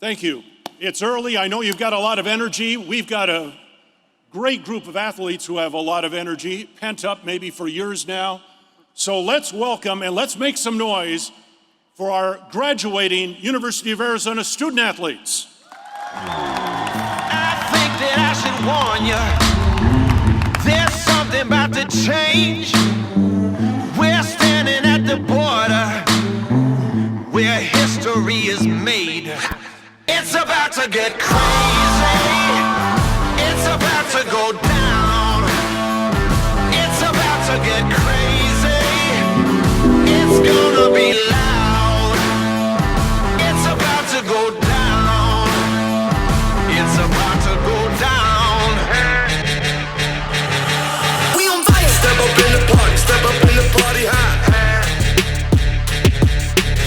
Thank you. It's early. I know you've got a lot of energy. We've got a great group of athletes who have a lot of energy, pent up maybe for years now. So let's welcome and let's make some noise for our graduating University of Arizona student athletes. I think that I should warn you, there's something about to change. We're standing at the border where history is made. It's about to get crazy. It's about to go down. It's about to get crazy. It's gonna be loud. It's about to go down. It's about to go down. We on fire. Step up in the party. Step up in the party high.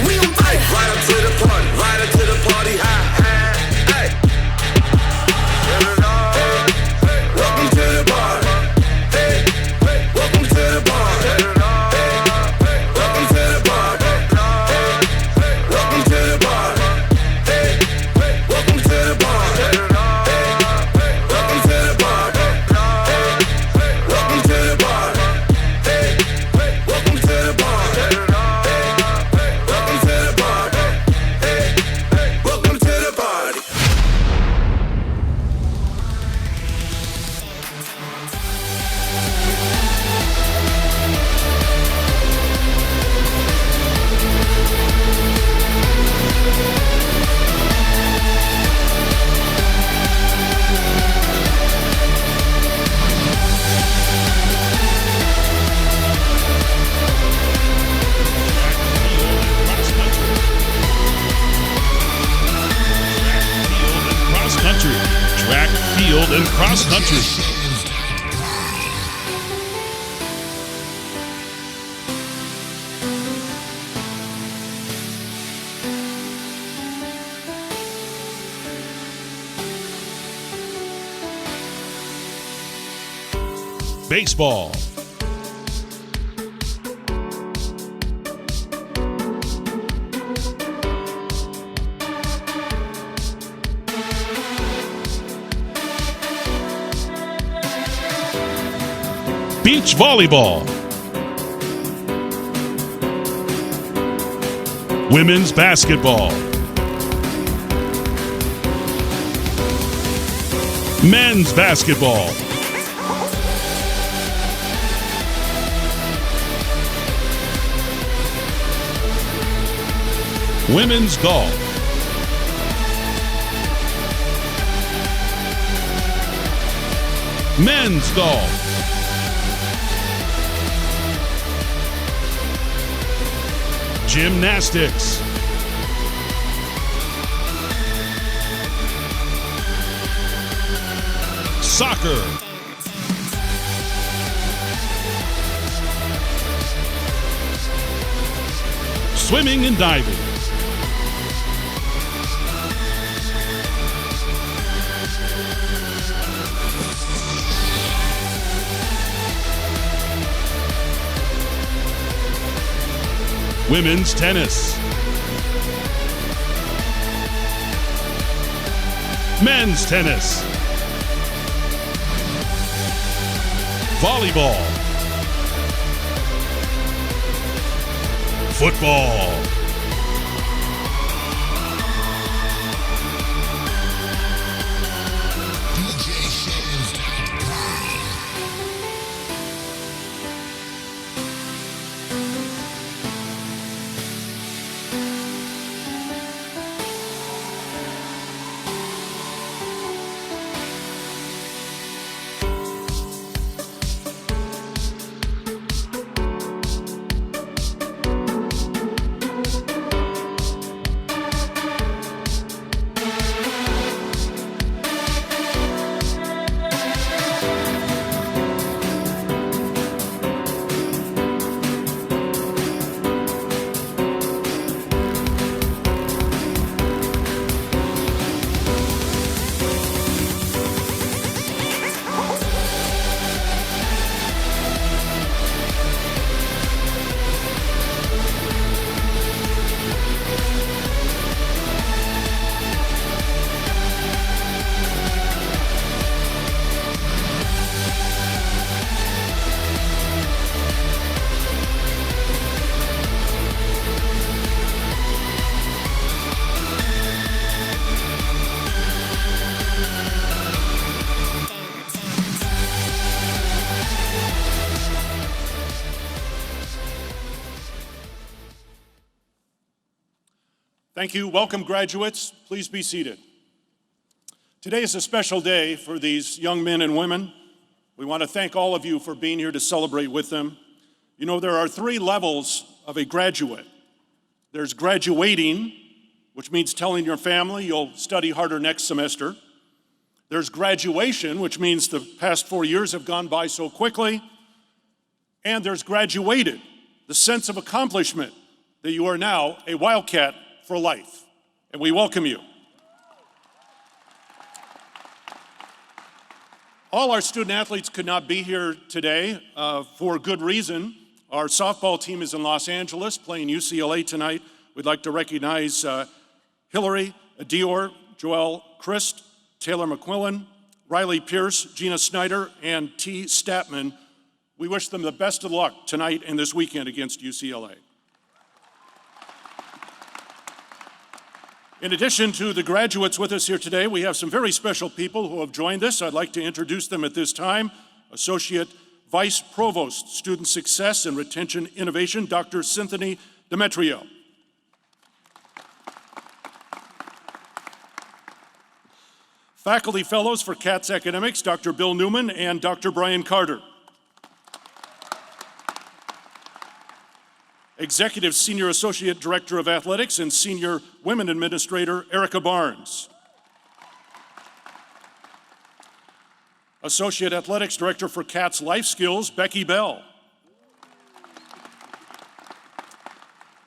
We on fire. Right up to the party. Right up to the party high. Hey. Welcome to the party. Hey. Welcome to the party. Welcome to the party. Welcome to the party. Hey. Welcome to the party. Welcome to the party. Welcome to the party. Hey. Welcome to the party. Welcome to the party. Hey. Welcome to the party. Track, field, and cross country. Baseball. Beach volleyball. Women's basketball. Men's basketball. Women's golf. Men's golf. Gymnastics. Soccer. Swimming and diving. Women's tennis. Men's tennis. Volleyball. Football. Thank you. Welcome, graduates. Please be seated. Today is a special day for these young men and women. We want to thank all of you for being here to celebrate with them. You know, there are 3 levels of a graduate. There's graduating, which means telling your family you'll study harder next semester. There's graduation, which means the past 4 years have gone by so quickly. And there's graduated, the sense of accomplishment that you are now a Wildcat for life. And we welcome you. All our student athletes could not be here today for good reason. Our softball team is in Los Angeles playing UCLA tonight. We'd like to recognize Hillary, Dior, Joelle Christ, Taylor McQuillan, Riley Pierce, Gina Snyder, and T. Statman. We wish them the best of luck tonight and this weekend against UCLA. In addition to the graduates with us here today, we have some very special people who have joined us. I'd like to introduce them at this time. Associate Vice Provost, Student Success and Retention Innovation, Dr. Cynthia Demetrio. Faculty Fellows for CATS Academics, Dr. Bill Newman and Dr. Brian Carter. Executive Senior Associate Director of Athletics and Senior Women Administrator, Erica Barnes. Associate Athletics Director for CATS Life Skills, Becky Bell.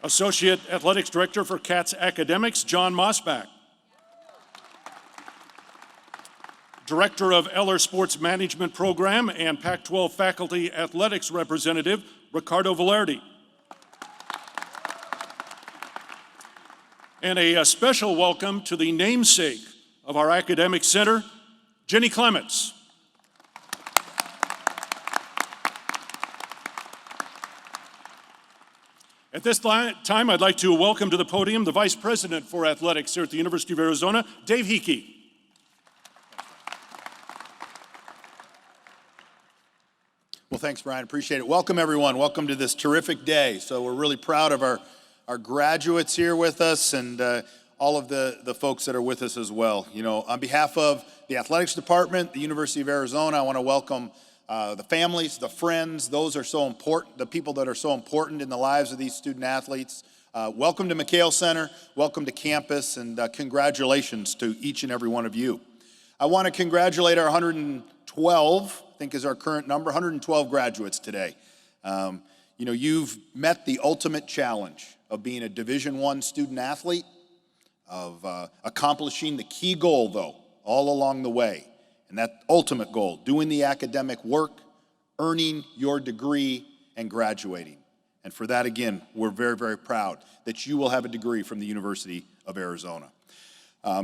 Associate Athletics Director for CATS Academics, John Mosbach. Director of Eller Sports Management Program and Pac-12 Faculty Athletics Representative, Ricardo Velarde. And a special welcome to the namesake of our academic center, Jenny Clements. At this time, I'd like to welcome to the podium the Vice President for Athletics here at the University of Arizona, Dave Hickey. Well, thanks, Brian. Appreciate it. Welcome, everyone. Welcome to this terrific day. So we're really proud of our graduates here with us and all of the folks that are with us as well. You know, on behalf of the athletics department, the University of Arizona, I want to welcome the families, the friends, those are so important, the people that are so important in the lives of these student athletes. Welcome to McHale Center, welcome to campus, and congratulations to each and every one of you. I want to congratulate our 112, I think is our current number, 112 graduates today. You know, you've met the ultimate challenge of being a Division I student athlete, of accomplishing the key goal, though, all along the way. And that ultimate goal, doing the academic work, earning your degree, and graduating. And for that, again, we're very, very proud that you will have a degree from the University of Arizona.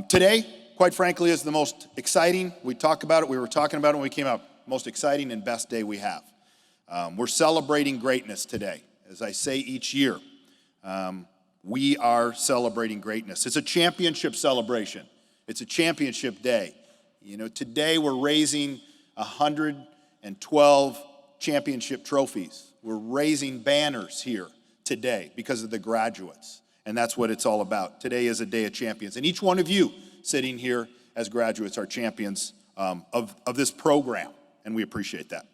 Today, quite frankly, is the most exciting. We were talking about it when we came out, most exciting and best day we have. We're celebrating greatness today. As I say each year, we are celebrating greatness. It's a championship celebration. It's a championship day. You know, today we're raising 112 championship trophies. We're raising banners here today because of the graduates. And that's what it's all about. Today is a day of champions. And each one of you sitting here as graduates are champions of this program. And we appreciate that.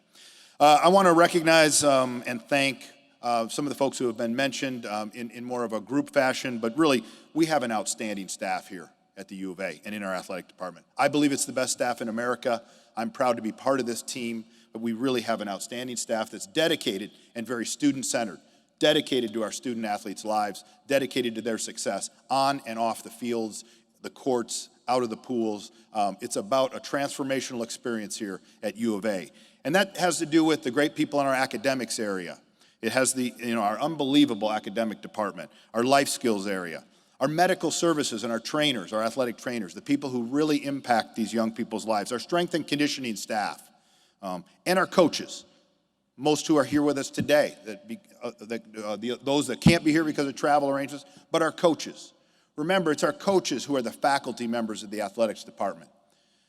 I want to recognize and thank some of the folks who have been mentioned in more of a group fashion, but really, we have an outstanding staff here at the U of A and in our athletic department. I believe it's the best staff in America. I'm proud to be part of this team, but we really have an outstanding staff that's dedicated and very student-centered, dedicated to our student athletes' lives, dedicated to their success on and off the fields, the courts, out of the pools. It's about a transformational experience here at U of A. And that has to do with the great people in our academics area. It has our unbelievable academic department, our life skills area, our medical services and our trainers, our athletic trainers, the people who really impact these young people's lives, our strength and conditioning staff, and our coaches, most who are here with us today, those that can't be here because of travel arrangements, but our coaches. Remember, it's our coaches who are the faculty members of the athletics department.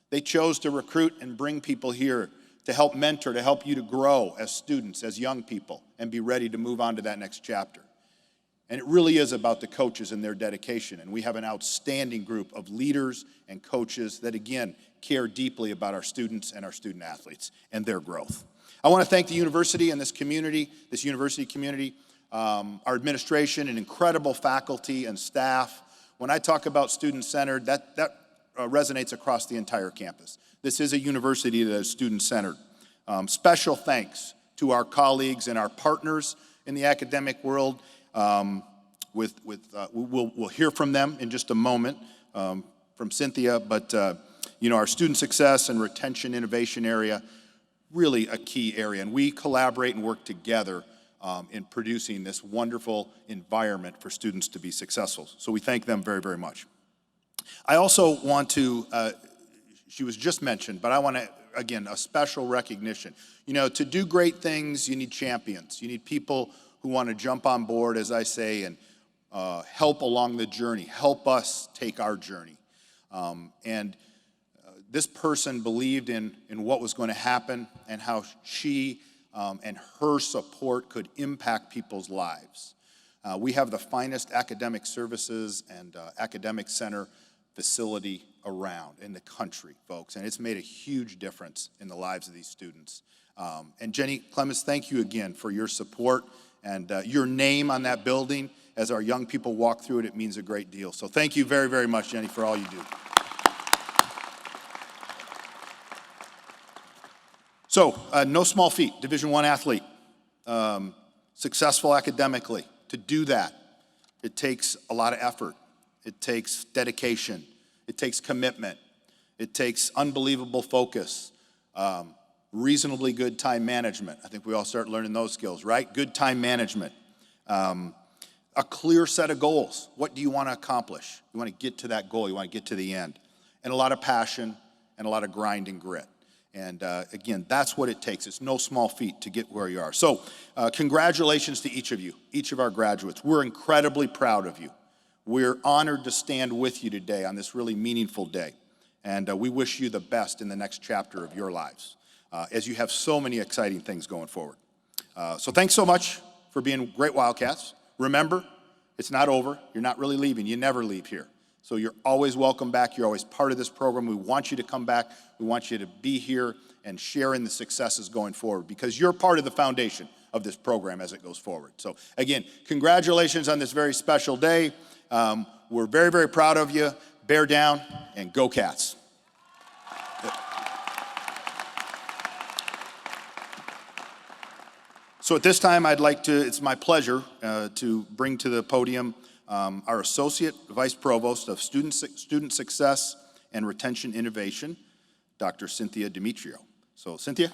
They chose to recruit and bring people here to help mentor, to help you to grow as students, as young people, and be ready to move on to that next chapter. And it really is about the coaches and their dedication. And we have an outstanding group of leaders and coaches that, again, care deeply about our students and our student athletes and their growth. I want to thank the university and this university community, our administration and incredible faculty and staff. When I talk about student-centered, that resonates across the entire campus. This is a university that is student-centered. Special thanks to our colleagues and our partners in the academic world. We'll hear from them in just a moment from Cynthia, but our student success and retention innovation area, really a key area, and we collaborate and work together in producing this wonderful environment for students to be successful. So we thank them very, very much. I also want to, she was just mentioned, but I want to, again, a special recognition. To do great things, you need champions. You need people who want to jump on board, as I say, and help along the journey, help us take our journey. This person believed in what was going to happen and how she and her support could impact people's lives. We have the finest academic services and academic center facility around in the country, folks, and it's made a huge difference in the lives of these students. And Jenny Clemens, thank you again for your support, and your name on that building as our young people walk through it, it means a great deal. So thank you very, very much, Jenny, for all you do. So, no small feat, Division I athlete, successful academically. To do that, it takes a lot of effort. It takes dedication. It takes commitment. It takes unbelievable focus, reasonably good time management. I think we all start learning those skills, right? Good time management. A clear set of goals. What do you want to accomplish? You want to get to that goal. You want to get to the end. And a lot of passion and a lot of grind and grit. And again, that's what it takes. It's no small feat to get where you are. So congratulations to each of you, each of our graduates. We're incredibly proud of you. We're honored to stand with you today on this really meaningful day. And we wish you the best in the next chapter of your lives as you have so many exciting things going forward. So thanks so much for being great Wildcats. Remember, it's not over. You're not really leaving. You never leave here. So you're always welcome back. You're always part of this program. We want you to come back. We want you to be here and share in the successes going forward because you're part of the foundation of this program as it goes forward. So again, congratulations on this very special day. We're very, very proud of you. Bear down and go Cats. So at this time, it's my pleasure to bring to the podium our Associate Vice Provost of Student Success and Retention Innovation, Dr. Cynthia Demetrio. So Cynthia.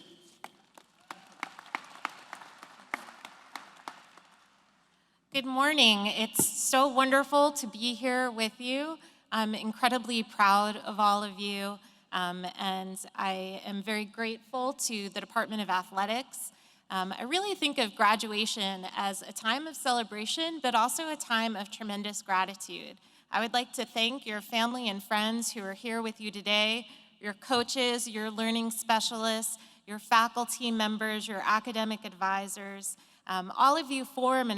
Good morning. It's so wonderful to be here with you. I'm incredibly proud of all of you, and I am very grateful to the Department of Athletics. I really think of graduation as a time of celebration, but also a time of tremendous gratitude. I would like to thank your family and friends who are here with you today, your coaches, your learning specialists, your faculty members, your academic advisors. All of you form an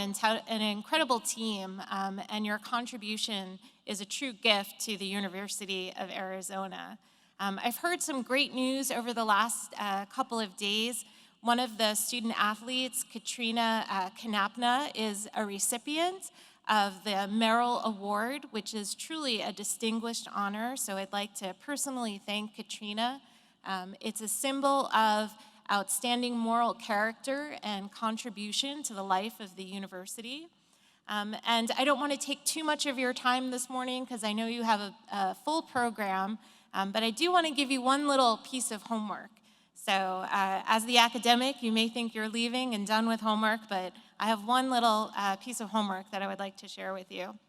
incredible team, and your contribution is a true gift to the University of Arizona. I've heard some great news over the last couple of days. One of the student athletes, Katrina Kanapna, is a recipient of the Merrill Award, which is truly a distinguished honor. So I'd like to personally thank Katrina. It's a symbol of outstanding moral character and contribution to the life of the university. And I don't want to take too much of your time this morning because I know you have a full program, but I do want to give you one little piece of homework. So as the academic, you may think you're leaving and done with homework, but I have one little piece of homework that I would like to share with you.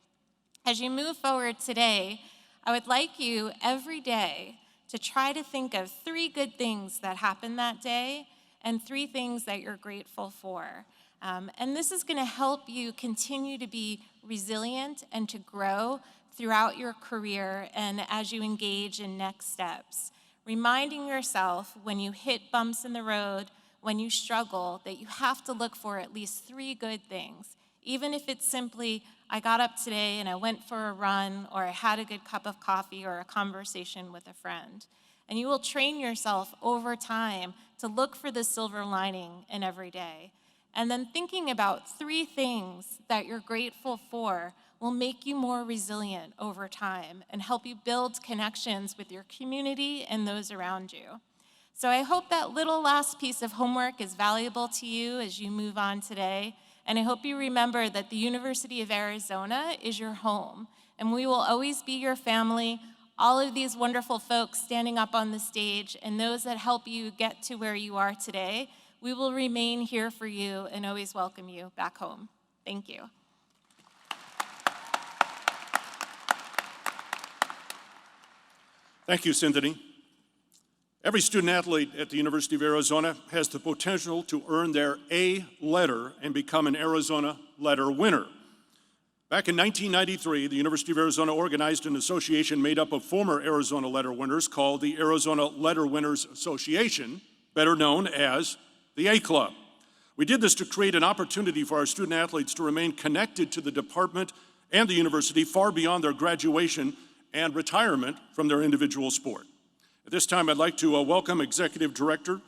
As you move forward today, I would like you every day to try to think of 3 good things that happened that day and 3 things that you're grateful for. And this is going to help you continue to be resilient and to grow throughout your career and as you engage in next steps. Reminding yourself when you hit bumps in the road, when you struggle, that you have to look for at least 3 good things. Even if it's simply, I got up today and I went for a run, or I had a good cup of coffee or a conversation with a friend. And you will train yourself over time to look for the silver lining in every day. And then thinking about 3 things that you're grateful for will make you more resilient over time and help you build connections with your community and those around you. So I hope that little last piece of homework is valuable to you as you move on today. And I hope you remember that the University of Arizona is your home, and we will always be your family. All of these wonderful folks standing up on the stage and those that help you get to where you are today, we will remain here for you and always welcome you back home. Thank you. Thank you, Cynthia. Every student athlete at the University of Arizona has the potential to earn their A letter and become an Arizona letter winner. Back in 1993, the University of Arizona organized an association made up of former Arizona letter winners called the Arizona Letter Winners Association, better known as the A Club. We did this to create an opportunity for our student athletes to remain connected to the department and the university far beyond their graduation and retirement from their individual sport. At this time, I'd like to welcome Executive Director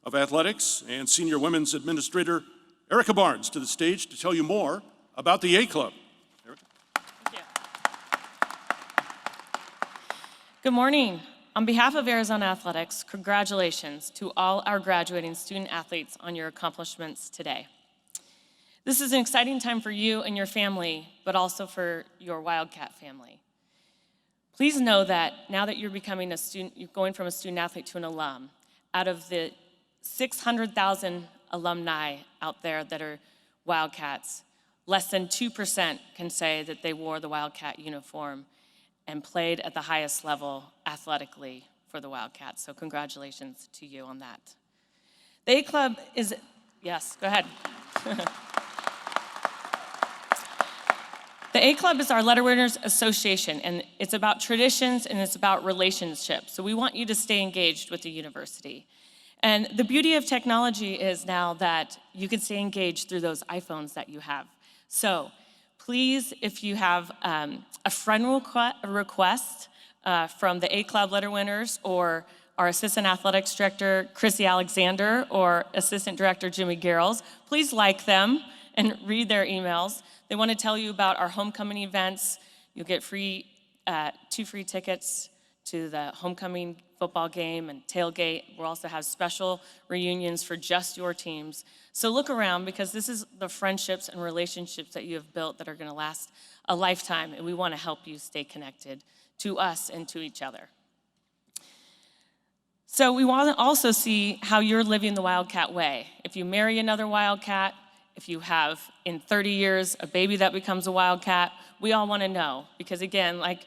of Athletics and Senior Women's Administrator Erica Barnes to the stage to tell you more about the A Club. Erica? Thank you. Good morning. On behalf of Arizona Athletics, congratulations to all our graduating student athletes on your accomplishments today. This is an exciting time for you and your family, but also for your Wildcat family. Please know that now that you're becoming a student, you're going from a student athlete to an alum. Out of the 600,000 alumni out there that are Wildcats, less than 2% can say that they wore the Wildcat uniform and played at the highest level athletically for the Wildcats. So congratulations to you on that. The A Club is, yes, go ahead. The A Club is our Letter Winners Association, and it's about traditions and it's about relationships. So we want you to stay engaged with the university. And the beauty of technology is now that you can stay engaged through those iPhones that you have. So please, if you have a friend request from the A Club Letter Winners or our Assistant Athletics Director, Chrissy Alexander, or Assistant Director, Jimmy Garrels, please like them and read their emails. They want to tell you about our homecoming events. You'll get 2 free tickets to the homecoming football game and tailgate. We'll also have special reunions for just your teams. So look around, because this is the friendships and relationships that you have built that are going to last a lifetime, and we want to help you stay connected to us and to each other. So we want to also see how you're living the Wildcat way. If you marry another Wildcat, if you have, in 30 years, a baby that becomes a Wildcat, we all want to know. Because again, like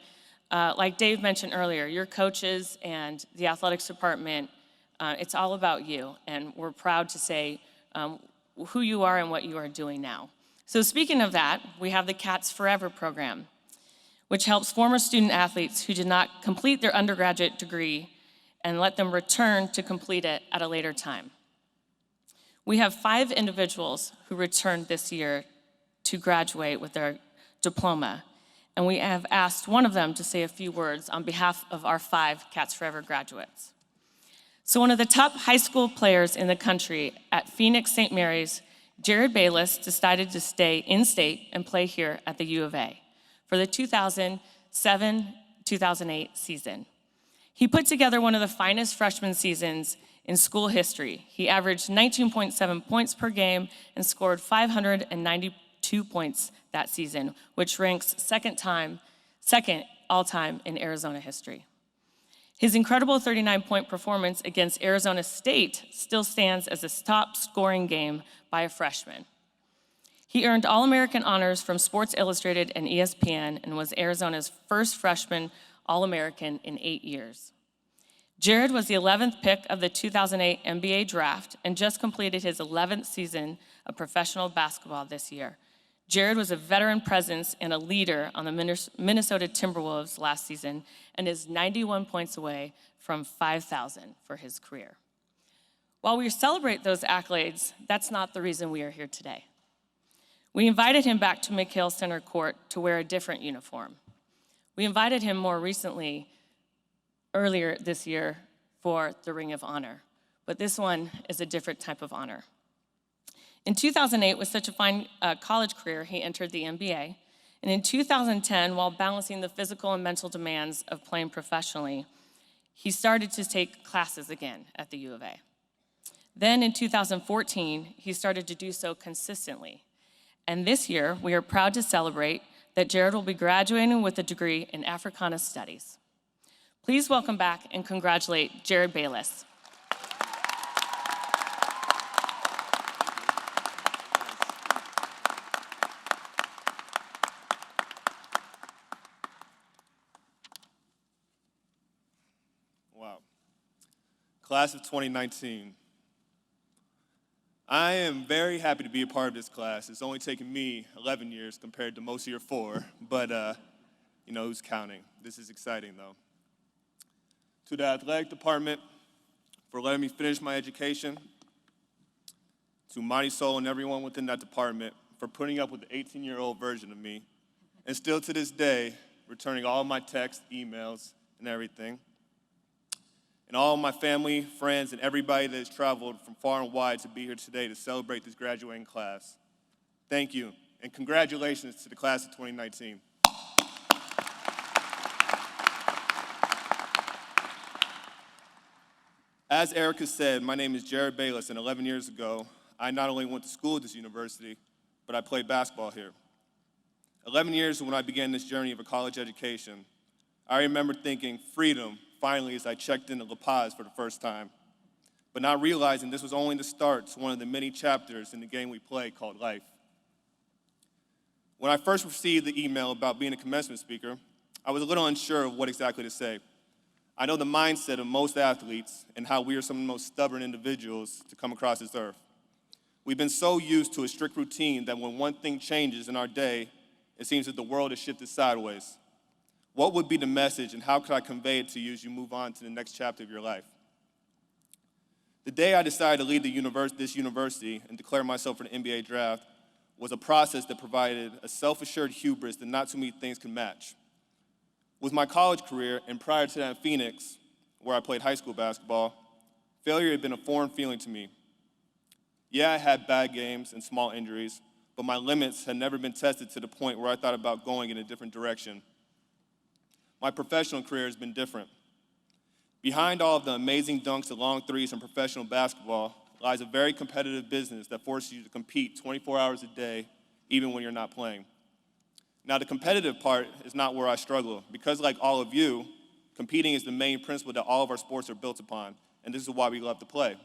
Dave mentioned earlier, your coaches and the athletics department, it's all about you. And we're proud to say who you are and what you are doing now. So speaking of that, we have the Cats Forever program, which helps former student athletes who did not complete their undergraduate degree and let them return to complete it at a later time. We have 5 individuals who returned this year to graduate with their diploma, and we have asked one of them to say a few words on behalf of our 5 Cats Forever graduates. So one of the top high school players in the country at Phoenix St. Mary's, Jared Bayless, decided to stay in-state and play here at the U of A for the 2007-2008 season. He put together one of the finest freshman seasons in school history. He averaged 19.7 points per game and scored 592 points that season, which ranks second all-time in Arizona history. His incredible 39-point performance against Arizona State still stands as the top scoring game by a freshman. He earned All-American honors from Sports Illustrated and ESPN and was Arizona's first freshman All-American in 8 years. Jared was the 11th pick of the 2008 NBA draft and just completed his 11th season of professional basketball this year. Jared was a veteran presence and a leader on the Minnesota Timberwolves last season and is 91 points away from 5,000 for his career. While we celebrate those accolades, that's not the reason we are here today. We invited him back to McHale Center Court to wear a different uniform. We invited him more recently, earlier this year, for the Ring of Honor, but this one is a different type of honor. In 2008, with such a fine college career, he entered the NBA. And in 2010, while balancing the physical and mental demands of playing professionally, he started to take classes again at the U of A. Then in 2014, he started to do so consistently. And this year, we are proud to celebrate that Jared will be graduating with a degree in Africana Studies. Please welcome back and congratulate Jared Bayless. Wow. Class of 2019. I am very happy to be a part of this class. It's only taken me 11 years compared to most of your 4, but who's counting? This is exciting though. To the athletic department for letting me finish my education, to Marisol and everyone within that department for putting up with the 18-year-old version of me, and still to this day, returning all my texts, emails, and everything. And all of my family, friends, and everybody that has traveled from far and wide to be here today to celebrate this graduating class. Thank you, and congratulations to the class of 2019. As Erica said, my name is Jared Bayless, and 11 years ago, I not only went to school at this university, but I played basketball here. 11 years when I began this journey of a college education, I remember thinking freedom, finally, as I checked into La Paz for the first time, but not realizing this was only the start to one of the many chapters in the game we play called life. When I first received the email about being a commencement speaker, I was a little unsure of what exactly to say. I know the mindset of most athletes and how we are some of the most stubborn individuals to come across this earth. We've been so used to a strict routine that when one thing changes in our day, it seems that the world has shifted sideways. What would be the message, and how could I convey it to you as you move on to the next chapter of your life? The day I decided to leave this university and declare myself for the NBA draft was a process that provided a self-assured hubris that not too many things could match. With my college career, and prior to that in Phoenix, where I played high school basketball, failure had been a foreign feeling to me. Yeah, I had bad games and small injuries, but my limits had never been tested to the point where I thought about going in a different direction. My professional career has been different. Behind all of the amazing dunks and long threes in professional basketball lies a very competitive business that forces you to compete 24 hours a day, even when you're not playing. Now, the competitive part is not where I struggle, because like all of you, competing is the main principle that all of our sports are built upon, and this is why we love to play.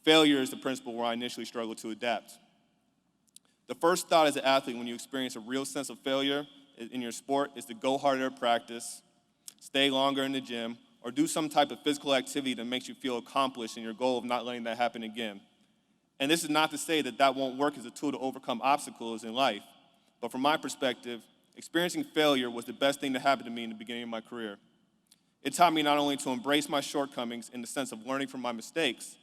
Failure is the principle where I initially struggled to adapt. The first thought as an athlete when you experience a real sense of failure in your sport is to go harder at practice, stay longer in the gym, or do some type of physical activity that makes you feel accomplished in your goal of not letting that happen again. And this is not to say that that won't work as a tool to overcome obstacles in life. But from my perspective, experiencing failure was the best thing that happened to me in the beginning of my career. It taught me not only to embrace my shortcomings in the sense of learning from my mistakes,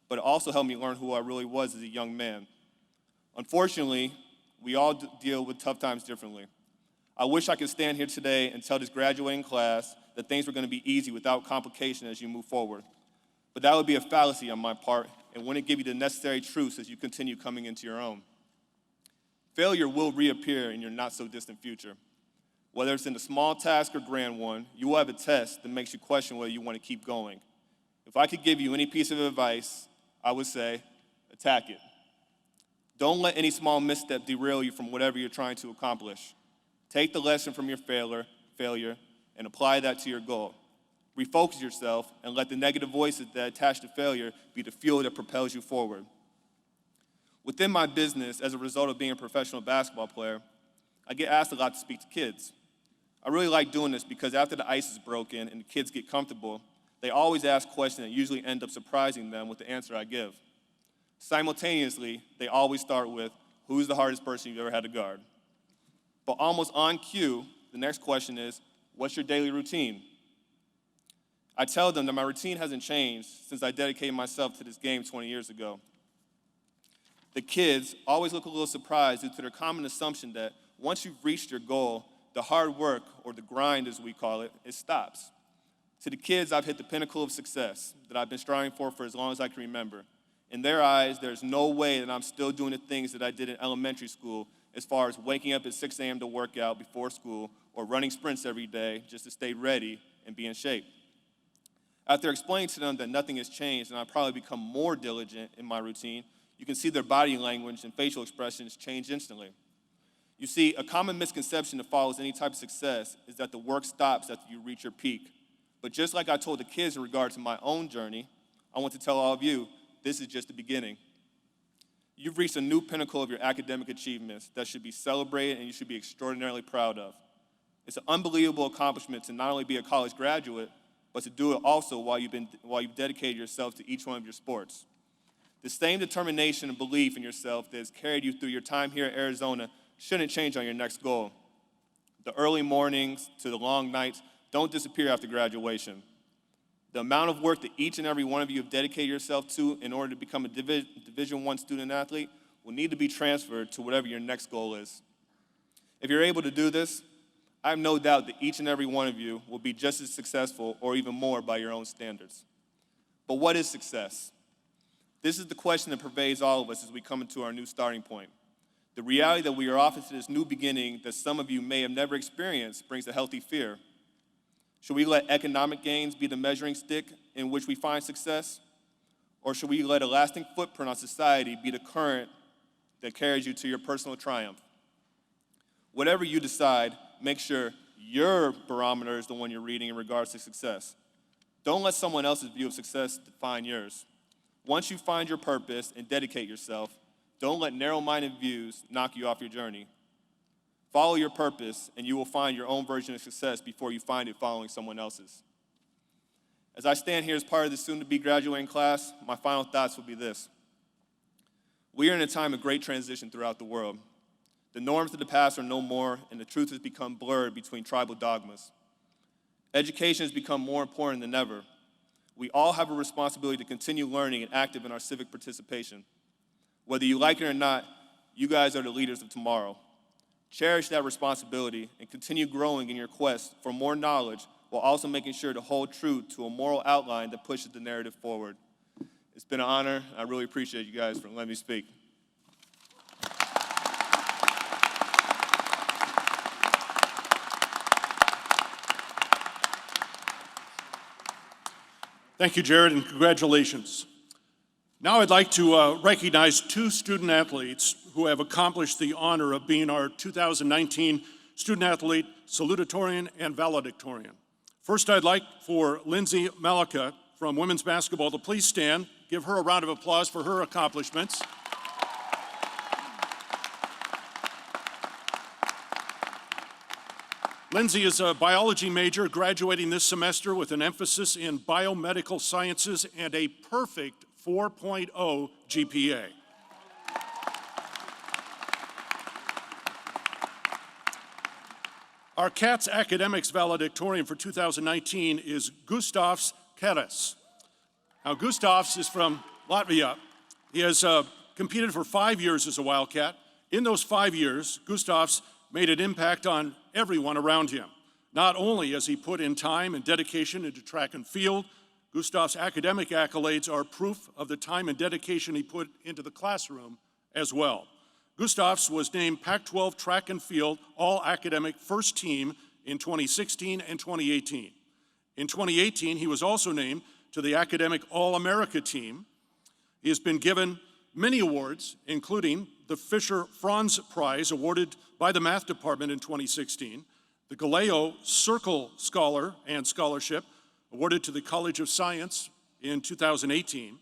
but it also helped me learn who I really was as a young man. Unfortunately, we all deal with tough times differently. I wish I could stand here today and tell this graduating class that things were going to be easy without complication as you move forward. But that would be a fallacy on my part and wouldn't give you the necessary truths as you continue coming into your own. Failure will reappear in your not-so-distant future. Whether it's in a small task or grand one, you will have a test that makes you question whether you want to keep going. If I could give you any piece of advice, I would say, attack it. Don't let any small misstep derail you from whatever you're trying to accomplish. Take the lesson from your failure and apply that to your goal. Refocus yourself and let the negative voices that attach to failure be the fuel that propels you forward. Within my business, as a result of being a professional basketball player, I get asked a lot to speak to kids. I really like doing this because after the ice is broken and the kids get comfortable, they always ask questions that usually end up surprising them with the answer I give. Simultaneously, they always start with, who's the hardest person you've ever had to guard? But almost on cue, the next question is, what's your daily routine? I tell them that my routine hasn't changed since I dedicated myself to this game 20 years ago. The kids always look a little surprised due to their common assumption that once you've reached your goal, the hard work, or the grind as we call it, it stops. To the kids, I've hit the pinnacle of success that I've been striving for as long as I can remember. In their eyes, there's no way that I'm still doing the things that I did in elementary school, as far as waking up at 6 a.m. to work out before school or running sprints every day just to stay ready and be in shape. After explaining to them that nothing has changed and I've probably become more diligent in my routine, you can see their body language and facial expressions change instantly. You see, a common misconception that follows any type of success is that the work stops after you reach your peak. But just like I told the kids in regard to my own journey, I want to tell all of you, this is just the beginning. You've reached a new pinnacle of your academic achievements that should be celebrated and you should be extraordinarily proud of. It's an unbelievable accomplishment to not only be a college graduate, but to do it also while you've dedicated yourself to each one of your sports. The same determination and belief in yourself that has carried you through your time here at Arizona shouldn't change on your next goal. The early mornings to the long nights don't disappear after graduation. The amount of work that each and every one of you have dedicated yourself to in order to become a Division I student athlete will need to be transferred to whatever your next goal is. If you're able to do this, I have no doubt that each and every one of you will be just as successful or even more by your own standards. But what is success? This is the question that pervades all of us as we come into our new starting point. The reality that we are off into this new beginning that some of you may have never experienced brings a healthy fear. Should we let economic gains be the measuring stick in which we find success? Or should we let a lasting footprint on society be the current that carries you to your personal triumph? Whatever you decide, make sure your barometer is the one you're reading in regards to success. Don't let someone else's view of success define yours. Once you find your purpose and dedicate yourself, don't let narrow-minded views knock you off your journey. Follow your purpose, and you will find your own version of success before you find it following someone else's. As I stand here as part of the soon-to-be graduating class, my final thoughts will be this. We are in a time of great transition throughout the world. The norms of the past are no more, and the truth has become blurred between tribal dogmas. Education has become more important than ever. We all have a responsibility to continue learning and active in our civic participation. Whether you like it or not, you guys are the leaders of tomorrow. Cherish that responsibility and continue growing in your quest for more knowledge while also making sure to hold true to a moral outline that pushes the narrative forward. It's been an honor. I really appreciate you guys for letting me speak. Thank you, Jared, and congratulations. Now I'd like to recognize two student athletes who have accomplished the honor of being our 2019 Student Athlete Salutatorian and Valedictorian. First, I'd like for Lindsay Malika from women's basketball to please stand. Give her a round of applause for her accomplishments. Lindsay is a biology major graduating this semester with an emphasis in biomedical sciences and a perfect 4.0 GPA. Our Cats Academics Valedictorian for 2019 is Gustavs Keres. Now, Gustavs is from Latvia. He has competed for 5 years as a Wildcat. In those 5 years, Gustavs made an impact on everyone around him. Not only has he put in time and dedication into track and field, Gustav's academic accolades are proof of the time and dedication he put into the classroom as well. Gustavs was named Pac-12 Track and Field All-Academic First Team in 2016 and 2018. In 2018, he was also named to the Academic All-America Team. He has been given many awards, including the Fisher-Franz Prize awarded by the Math Department in 2016, the Galileo Circle Scholar and Scholarship awarded to the College of Science in 2018,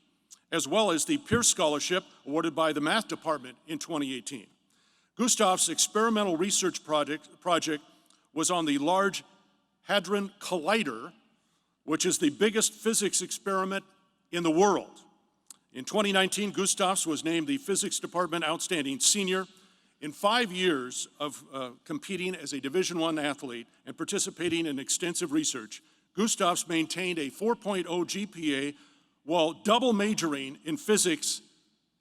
as well as the Pierce Scholarship awarded by the Math Department in 2018. Gustav's experimental research project was on the Large Hadron Collider, which is the biggest physics experiment in the world. In 2019, Gustavs was named the Physics Department Outstanding Senior. In 5 years of competing as a Division I athlete and participating in extensive research, Gustavs maintained a 4.0 GPA while double majoring in physics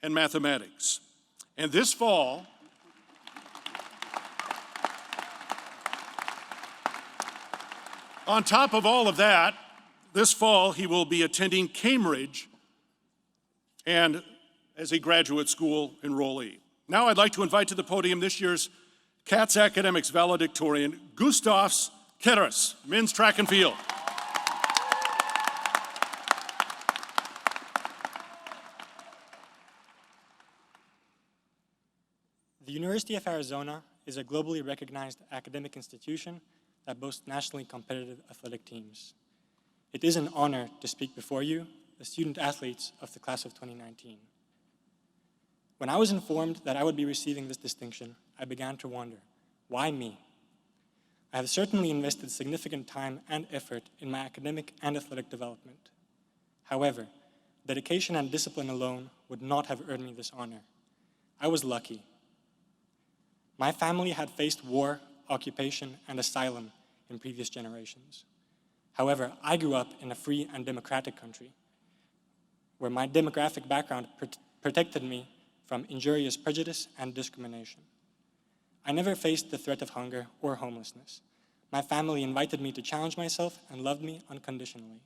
and mathematics. And this fall, on top of all of that, this fall he will be attending Cambridge and as a graduate school enrollee. Now I'd like to invite to the podium this year's Cats Academics valedictorian, Gustavs Keres, men's track and field. The University of Arizona is a globally recognized academic institution that boasts nationally competitive athletic teams. It is an honor to speak before you, the student athletes of the class of 2019. When I was informed that I would be receiving this distinction, I began to wonder, why me? I have certainly invested significant time and effort in my academic and athletic development. However, dedication and discipline alone would not have earned me this honor. I was lucky. My family had faced war, occupation, and asylum in previous generations. However, I grew up in a free and democratic country where my demographic background protected me from injurious prejudice and discrimination. I never faced the threat of hunger or homelessness. My family invited me to challenge myself and loved me unconditionally.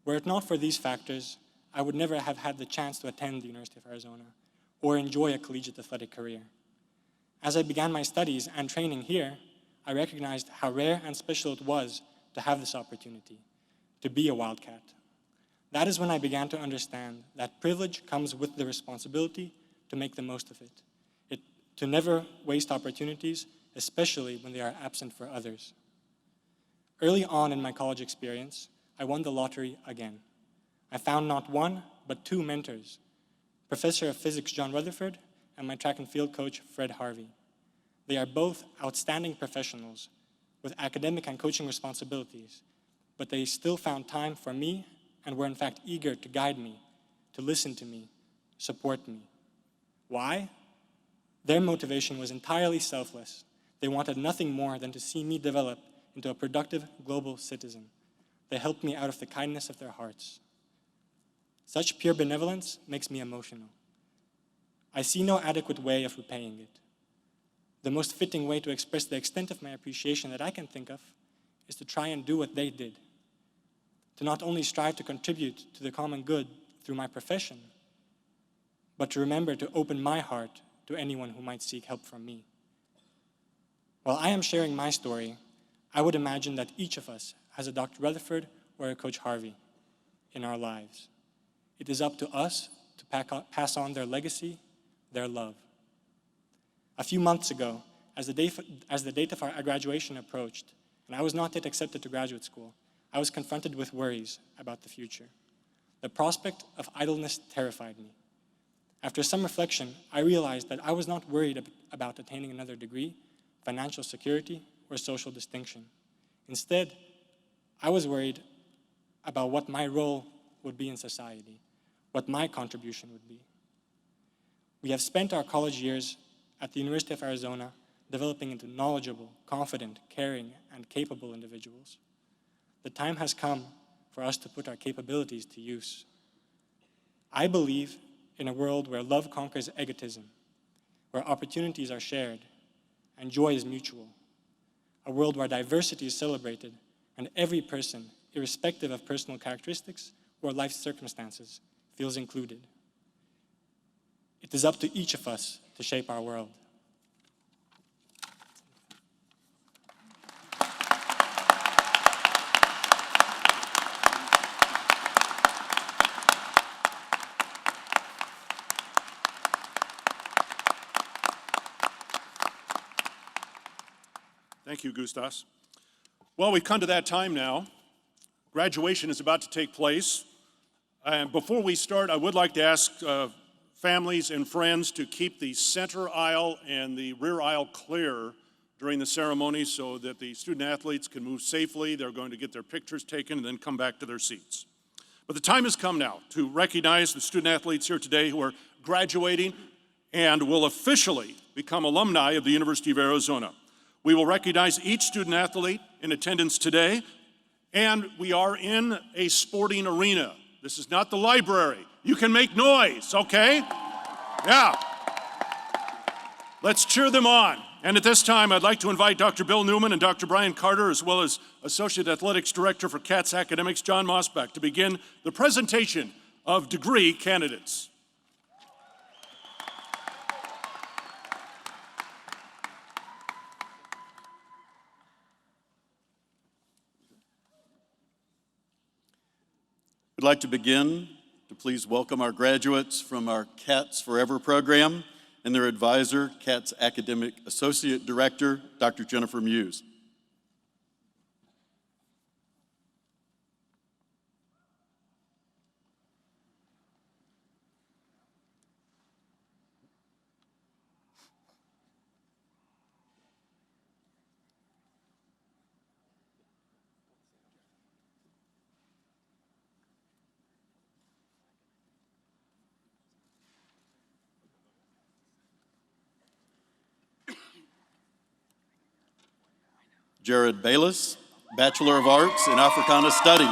Were it not for these factors, I would never have had the chance to attend the University of Arizona or enjoy a collegiate athletic career. As I began my studies and training here, I recognized how rare and special it was to have this opportunity, to be a Wildcat. That is when I began to understand that privilege comes with the responsibility to make the most of it, to never waste opportunities, especially when they are absent for others. Early on in my college experience, I won the lottery again. I found not one, but two mentors, Professor of Physics John Rutherford and my track and field coach Fred Harvey. They are both outstanding professionals with academic and coaching responsibilities, but they still found time for me and were in fact eager to guide me, to listen to me, support me. Why? Their motivation was entirely selfless. They wanted nothing more than to see me develop into a productive global citizen. They helped me out of the kindness of their hearts. Such pure benevolence makes me emotional. I see no adequate way of repaying it. The most fitting way to express the extent of my appreciation that I can think of is to try and do what they did. To not only strive to contribute to the common good through my profession, but to remember to open my heart to anyone who might seek help from me. While I am sharing my story, I would imagine that each of us has a Dr. Rutherford or a Coach Harvey in our lives. It is up to us to pass on their legacy, their love. A few months ago, as the date of our graduation approached, and I was not yet accepted to graduate school, I was confronted with worries about the future. The prospect of idleness terrified me. After some reflection, I realized that I was not worried about attaining another degree, financial security, or social distinction. Instead, I was worried about what my role would be in society, what my contribution would be. We have spent our college years at the University of Arizona developing into knowledgeable, confident, caring, and capable individuals. The time has come for us to put our capabilities to use. I believe in a world where love conquers egotism, where opportunities are shared and joy is mutual, a world where diversity is celebrated and every person, irrespective of personal characteristics or life circumstances, feels included. It is up to each of us to shape our world. Thank you, Gustas. Well, we've come to that time now. Graduation is about to take place. And before we start, I would like to ask families and friends to keep the center aisle and the rear aisle clear during the ceremony so that the student athletes can move safely. They're going to get their pictures taken and then come back to their seats. But the time has come now to recognize the student athletes here today who are graduating and will officially become alumni of the University of Arizona. We will recognize each student athlete in attendance today, and we are in a sporting arena. This is not the library. You can make noise, okay? Yeah. Let's cheer them on. And at this time, I'd like to invite Dr. Bill Newman and Dr. Brian Carter, as well as Associate Athletics Director for Cats Academics, John Mosbach, to begin the presentation of degree candidates. We'd like to begin to please welcome our graduates from our Cats Forever program and their advisor, Cats Academic Associate Director, Dr. Jennifer Muse. Jared Bayless, Bachelor of Arts in Africana Studies.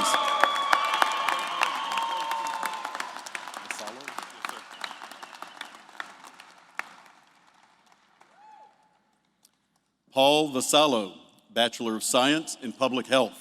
Paul Vassallo, Bachelor of Science in Public Health.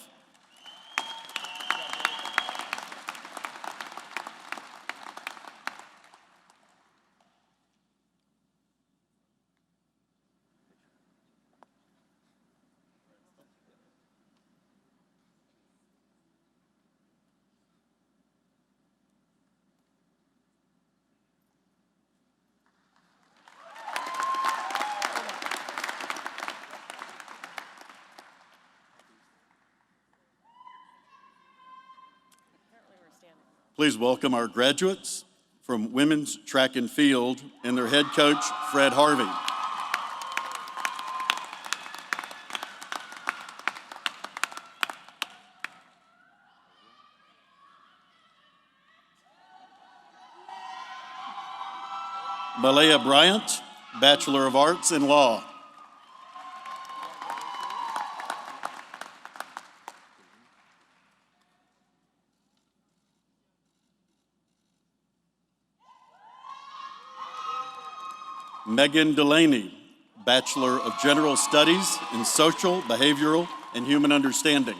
Please welcome our graduates from Women's Track and Field and their head coach, Fred Harvey. Malaya Bryant, Bachelor of Arts in Law. Megan Delaney, Bachelor of General Studies in Social, Behavioral, and Human Understanding.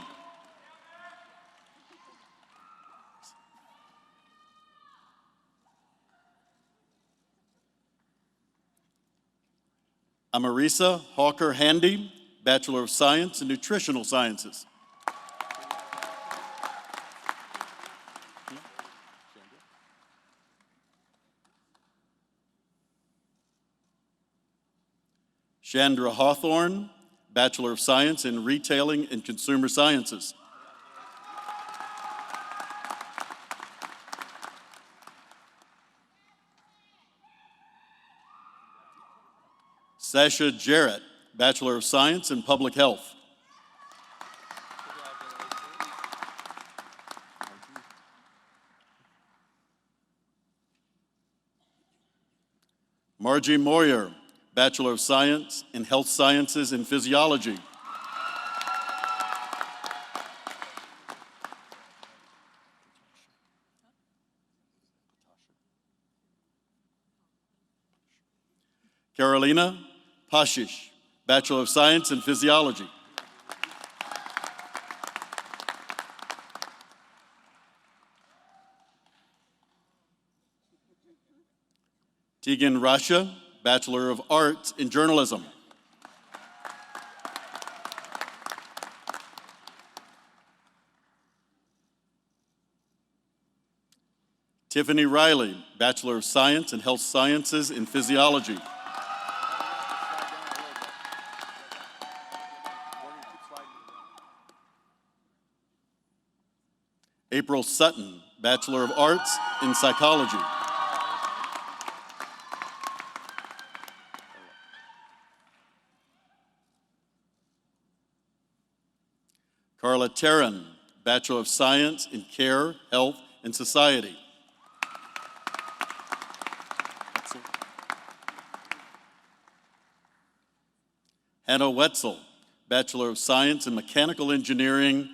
Amarisa Hawker Handy, Bachelor of Science in Nutritional Sciences. Chandra Hawthorne, Bachelor of Science in Retailing and Consumer Sciences. Sasha Jarrett, Bachelor of Science in Public Health. Margie Moyer, Bachelor of Science in Health Sciences and Physiology. Carolina Pashish, Bachelor of Science in Physiology. Tegan Rasha, Bachelor of Arts in Journalism. Tiffany Riley, Bachelor of Science in Health Sciences and Physiology. April Sutton, Bachelor of Arts in Psychology. Carla Terran, Bachelor of Science in Care, Health, and Society. Hannah Wetzel, Bachelor of Science in Mechanical Engineering.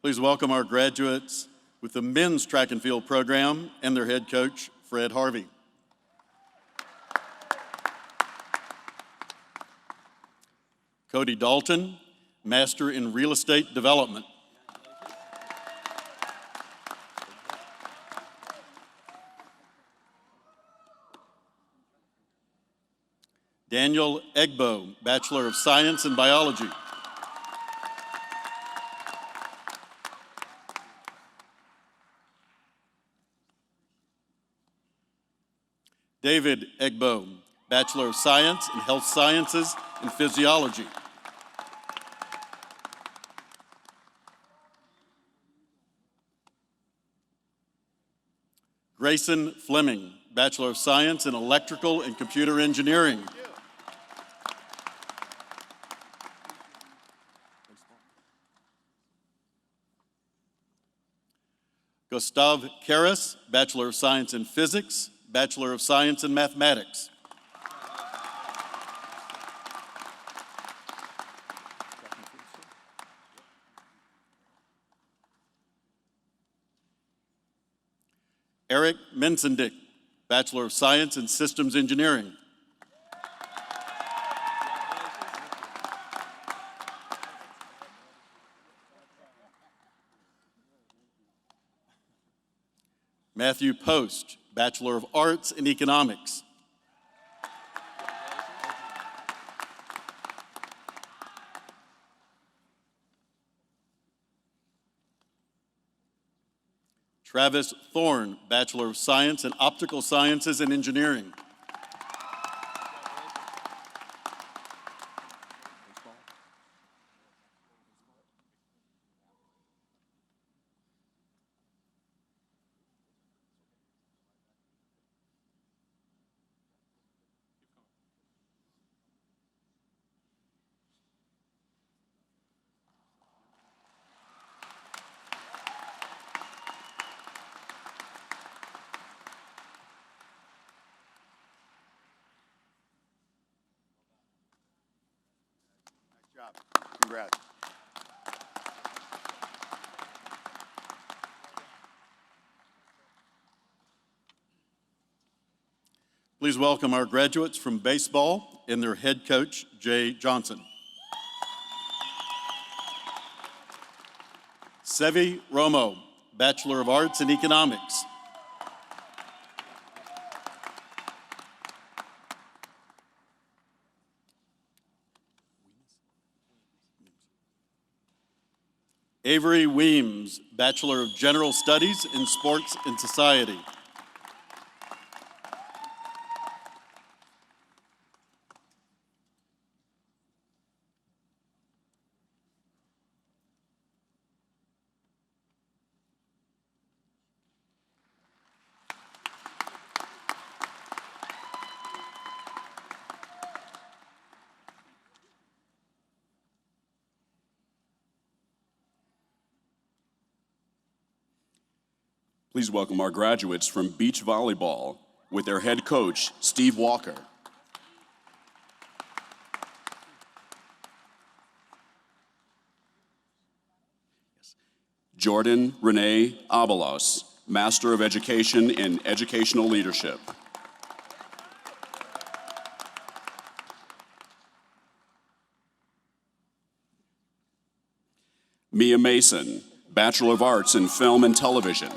Please welcome our graduates with the men's track and field program and their head coach, Fred Harvey. Cody Dalton, Master in Real Estate Development. Daniel Egbo, Bachelor of Science in Biology. David Egbo, Bachelor of Science in Health Sciences and Physiology. Grayson Fleming, Bachelor of Science in Electrical and Computer Engineering. Gustav Karras, Bachelor of Science in Physics, Bachelor of Science in Mathematics. Eric Mensendick, Bachelor of Science in Systems Engineering. Matthew Post, Bachelor of Arts in Economics. Travis Thorne, Bachelor of Science in Optical Sciences and Engineering. Congrats. Please welcome our graduates from baseball and their head coach, Jay Johnson. Sevi Romo, Bachelor of Arts in Economics. Avery Weems, Bachelor of General Studies in Sports and Society. Please welcome our graduates from beach volleyball with their head coach, Steve Walker. Jordan Renee Abalos, Master of Education in Educational Leadership. Mia Mason, Bachelor of Arts in Film and Television.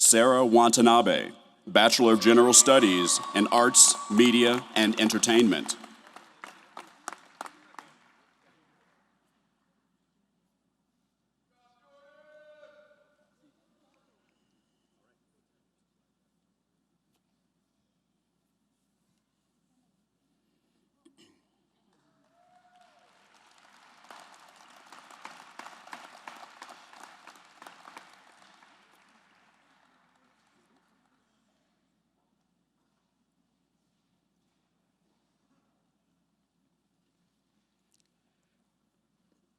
Sarah Watanabe, Bachelor of General Studies in Arts, Media, and Entertainment.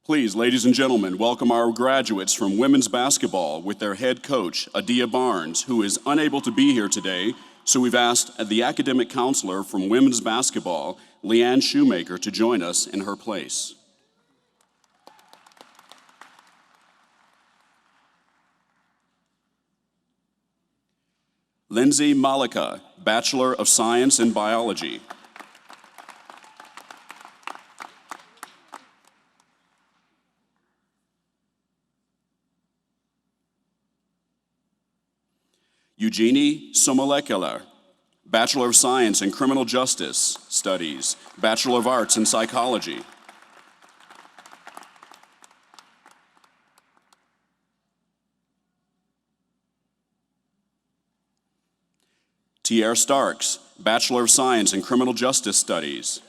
Please, ladies and gentlemen, welcome our graduates from women's basketball with their head coach, Adia Barnes, who is unable to be here today So we've asked the academic counselor from women's basketball, Leanne Shoemaker, to join us in her place. Lindsay Malika, Bachelor of Science in Biology. Eugenie Somolekela, Bachelor of Science in Criminal Justice Studies, Bachelor of Arts in Psychology. Tierre Starks, Bachelor of Science in Criminal Justice Studies.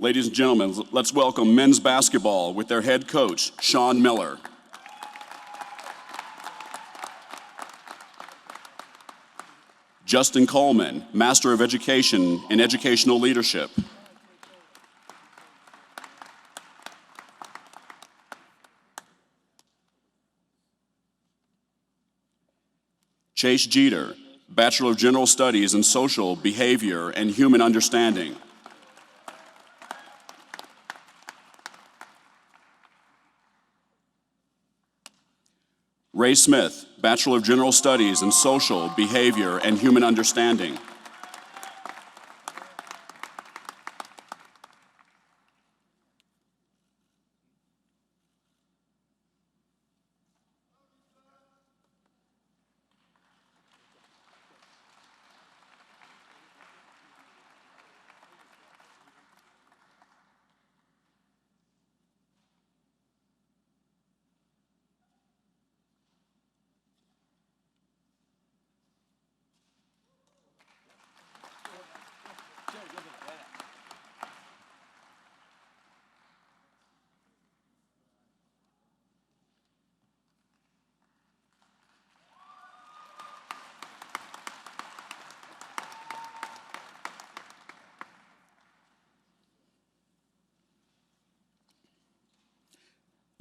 Ladies and gentlemen, let's welcome men's basketball with their head coach, Sean Miller. Justin Coleman, Master of Education in Educational Leadership. Chase Jeter, Bachelor of General Studies in Social Behavior and Human Understanding. Ray Smith, Bachelor of General Studies in Social Behavior and Human Understanding.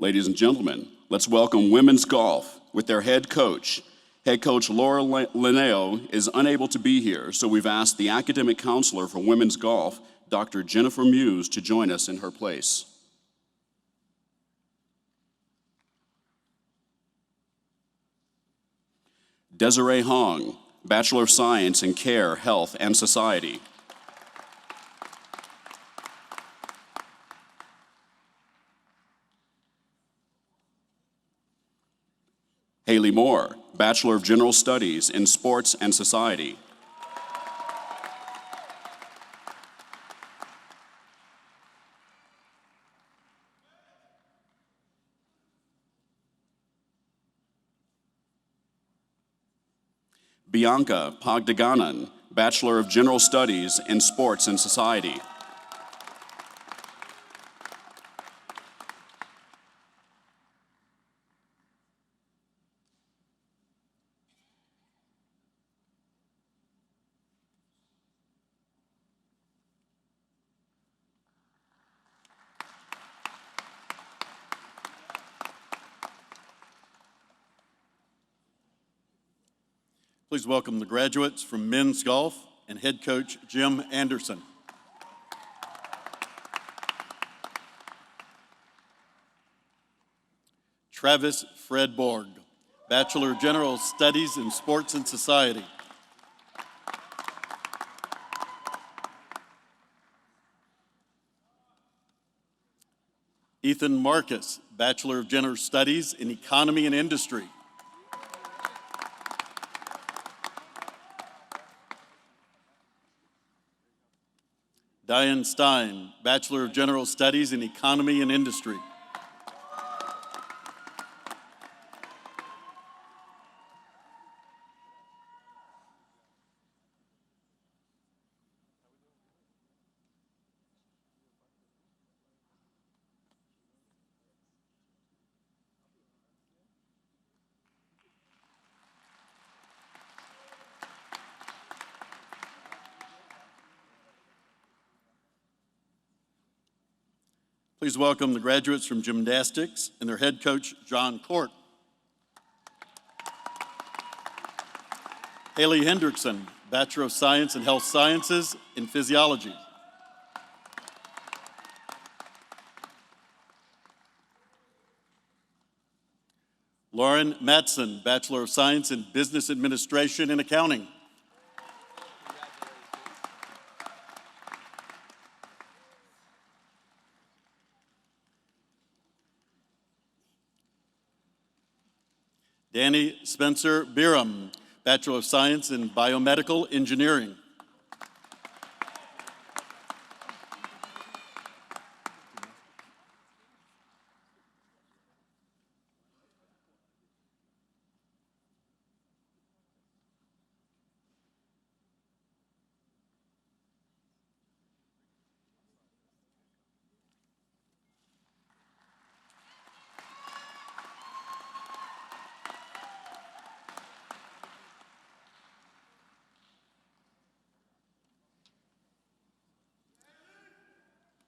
Ladies and gentlemen, let's welcome women's golf with their head coach. Head coach Laura Linneo is unable to be here, so we've asked the academic counselor for women's golf, Dr. Jennifer Muse, to join us in her place. Desiree Hong, Bachelor of Science in Care, Health, and Society. Haley Moore, Bachelor of General Studies in Sports and Society. Bianca Pagdaganan, Bachelor of General Studies in Sports and Society. Please welcome the graduates from men's golf and head coach Jim Anderson. Travis Fred Borg, Bachelor of General Studies in Sports and Society. Ethan Marcus, Bachelor of General Studies in Economy and Industry. Diane Stein, Bachelor of General Studies in Economy and Industry. Please welcome the graduates from gymnastics and their head coach, John Court. Haley Hendrickson, Bachelor of Science in Health Sciences in Physiology. Lauren Matson, Bachelor of Science in Business Administration and Accounting. Danny Spencer Biram, Bachelor of Science in Biomedical Engineering.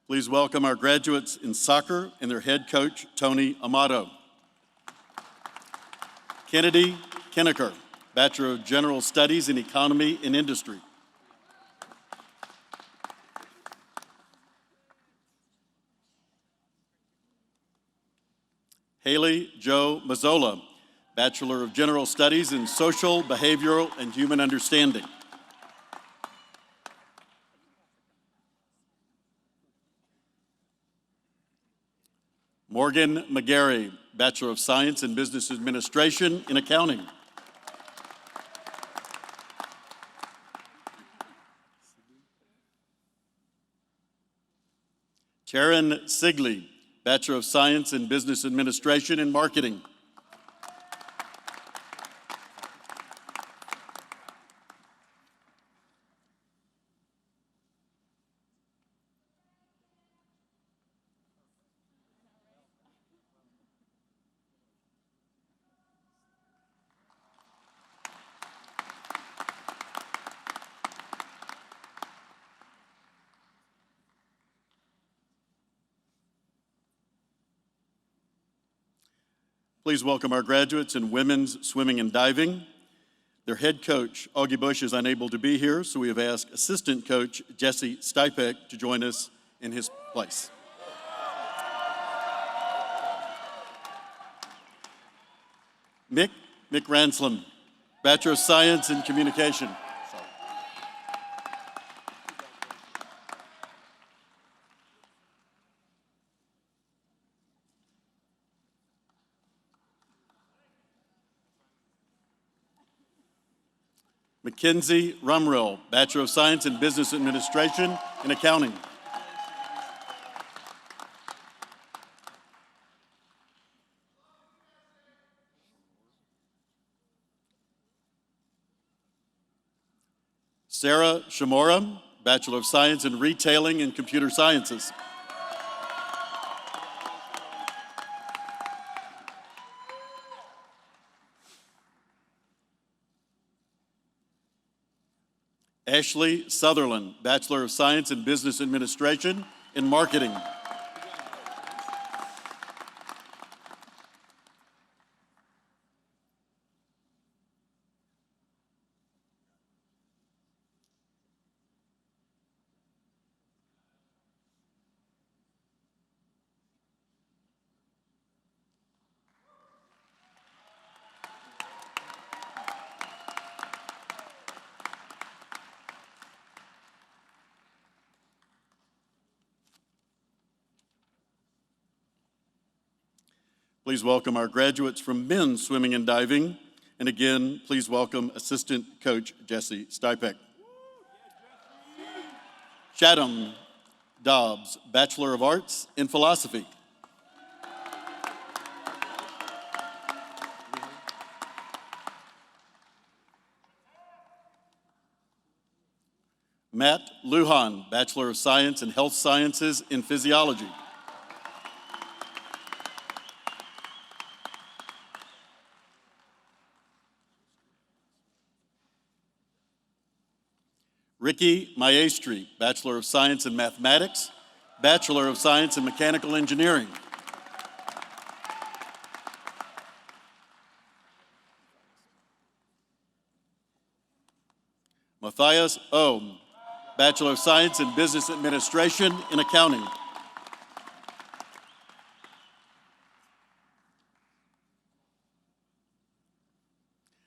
Please welcome our graduates in soccer and their head coach, Tony Amato. Kennedy Kenneker, Bachelor of General Studies in Economy and Industry. Haley Jo Mazzola, Bachelor of General Studies in Social, Behavioral, and Human Understanding. Morgan McGarry, Bachelor of Science in Business Administration in Accounting. Taryn Sigley, Bachelor of Science in Business Administration and Marketing. Please welcome our graduates in women's swimming and diving. Their head coach, Augie Bush, is unable to be here, so we have asked assistant coach Jesse Stipek to join us in his place. Mick Ranslam, Bachelor of Science in Communication. Mackenzie Rumrill, Bachelor of Science in Business Administration and Accounting. Sarah Shamora, Bachelor of Science in Retailing and Computer Sciences. Ashley Sutherland, Bachelor of Science in Business Administration and Marketing. Please welcome our graduates from men's swimming and diving. And again, please welcome assistant coach Jesse Stipek. Chatham Dobbs, Bachelor of Arts in Philosophy. Matt Lujan, Bachelor of Science in Health Sciences in Physiology. Ricky Maestri, Bachelor of Science in Mathematics Bachelor of Science in Mechanical Engineering. Matthias Ohm, Bachelor of Science in Business Administration and Accounting.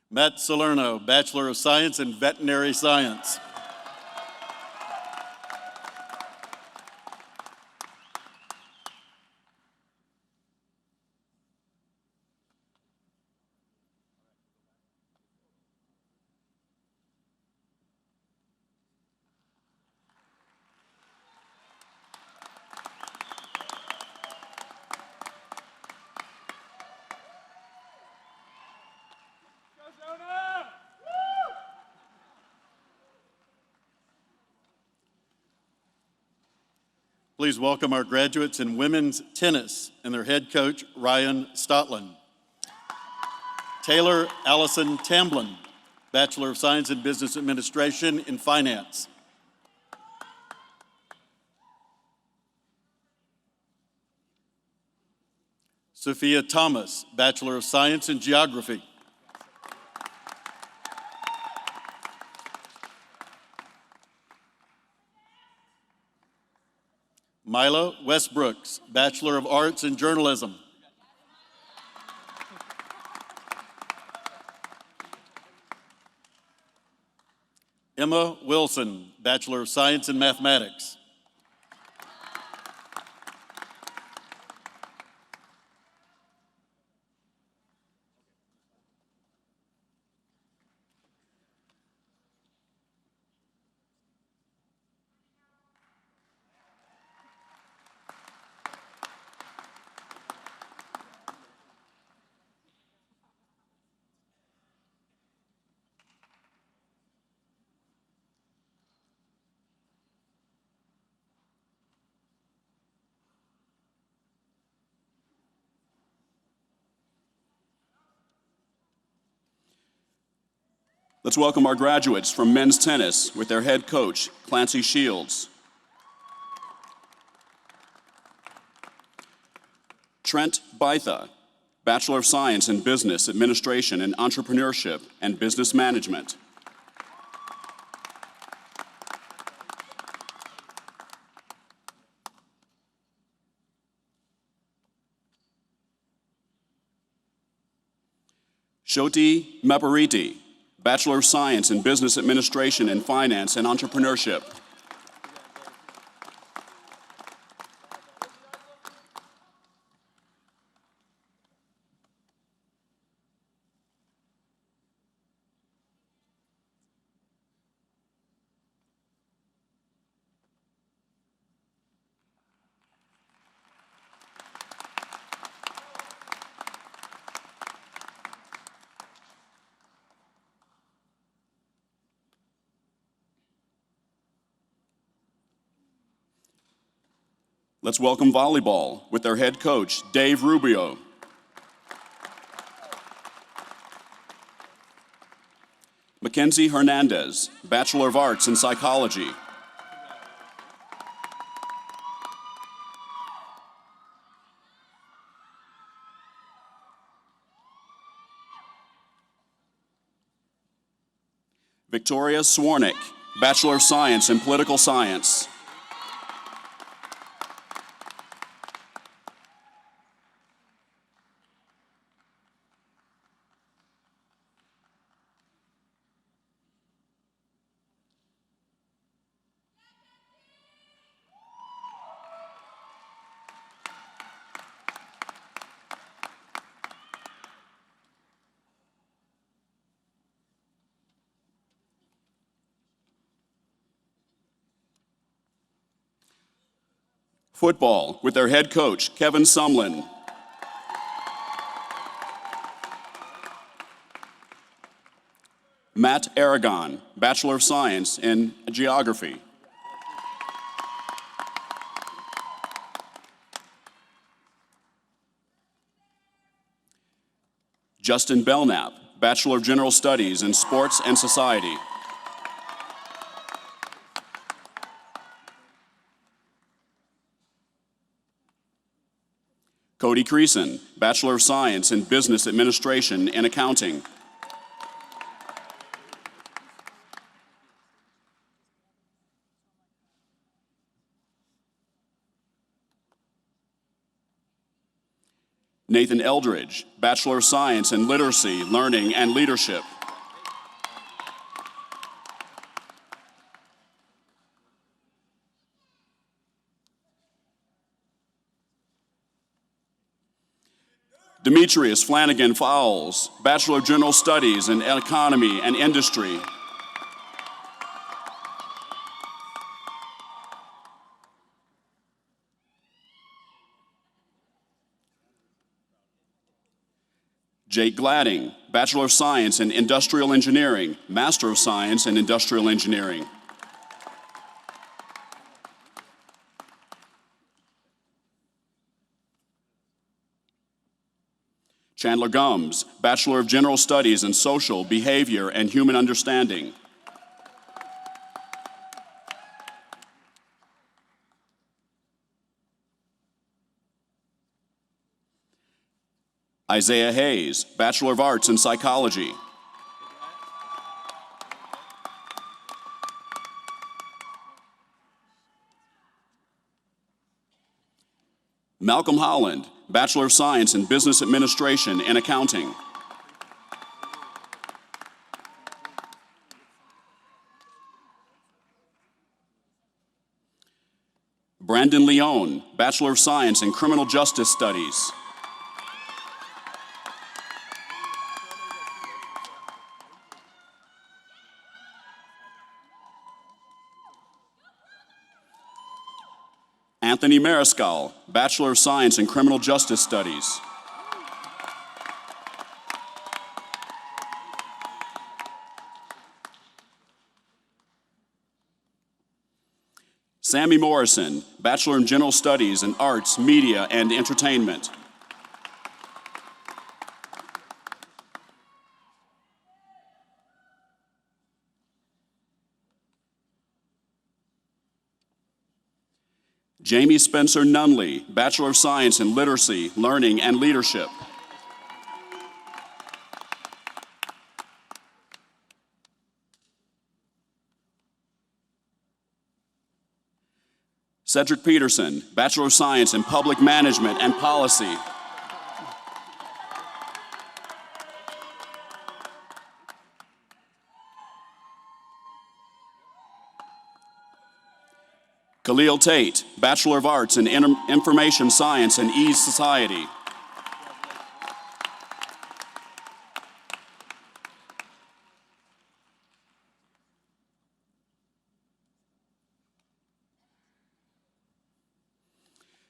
Matt Salerno, Bachelor of Science in Veterinary Science. Please welcome our graduates in women's tennis and their head coach, Ryan Stotland. Taylor Allison Tamblin, Bachelor of Science in Business Administration and Finance. Sophia Thomas, Bachelor of Science in Geography. Mila Westbrooks, Bachelor of Arts in Journalism. Emma Wilson, Bachelor of Science in Mathematics. Let's welcome our graduates from men's tennis with their head coach, Clancy Shields. Trent Bytha, Bachelor of Science in Business Administration and Entrepreneurship and Business Management. Shoti Mapariti, Bachelor of Science in Business Administration and Finance and Entrepreneurship. Let's welcome volleyball with their head coach, Dave Rubio. Mackenzie Hernandez, Bachelor of Arts in Psychology. Victoria Swarnick, Bachelor of Science in Political Science. Football with their head coach, Kevin Sumlin. Matt Aragon, Bachelor of Science in Geography. Justin Belknap, Bachelor of General Studies in Sports and Society. Cody Creason, Bachelor of Science in Business Administration and Accounting. Nathan Eldridge, Bachelor of Science in Literacy, Learning, and Leadership. Demetrius Flanagan Fowles, Bachelor of General Studies in Economy and Industry. Jake Gladding, Bachelor of Science in Industrial Engineering, Master of Science in Industrial Engineering. Chandler Gumbs, Bachelor of General Studies in Social, Behavior, and Human Understanding. Isaiah Hayes, Bachelor of Arts in Psychology. Malcolm Holland, Bachelor of Science in Business Administration and Accounting. Brandon Leone, Bachelor of Science in Criminal Justice Studies. Anthony Mariscal, Bachelor of Science in Criminal Justice Studies. Sammy Morrison, Bachelor in General Studies in Arts, Media, and Entertainment. Jamie Spencer Nunley, Bachelor of Science in Literacy, Learning, and Leadership. Cedric Peterson, Bachelor of Science in Public Management and Policy. Khalil Tate, Bachelor of Arts in Information Science and E-Society.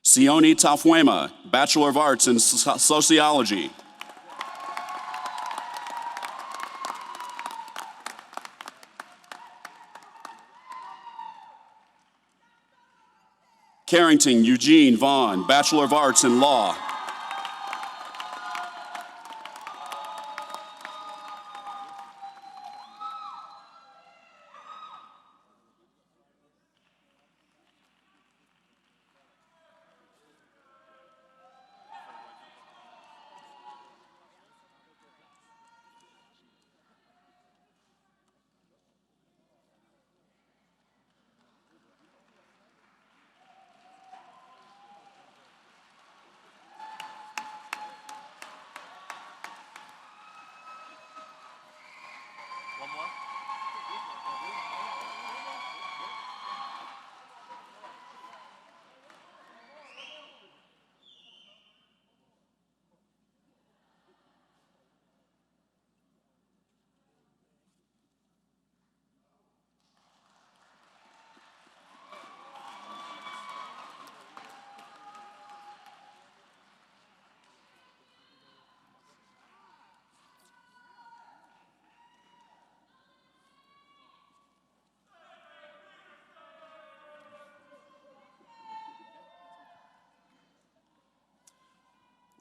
Sione Tafuema, Bachelor of Arts in Sociology. Carrington Eugene Vaughn, Bachelor of Arts in Law.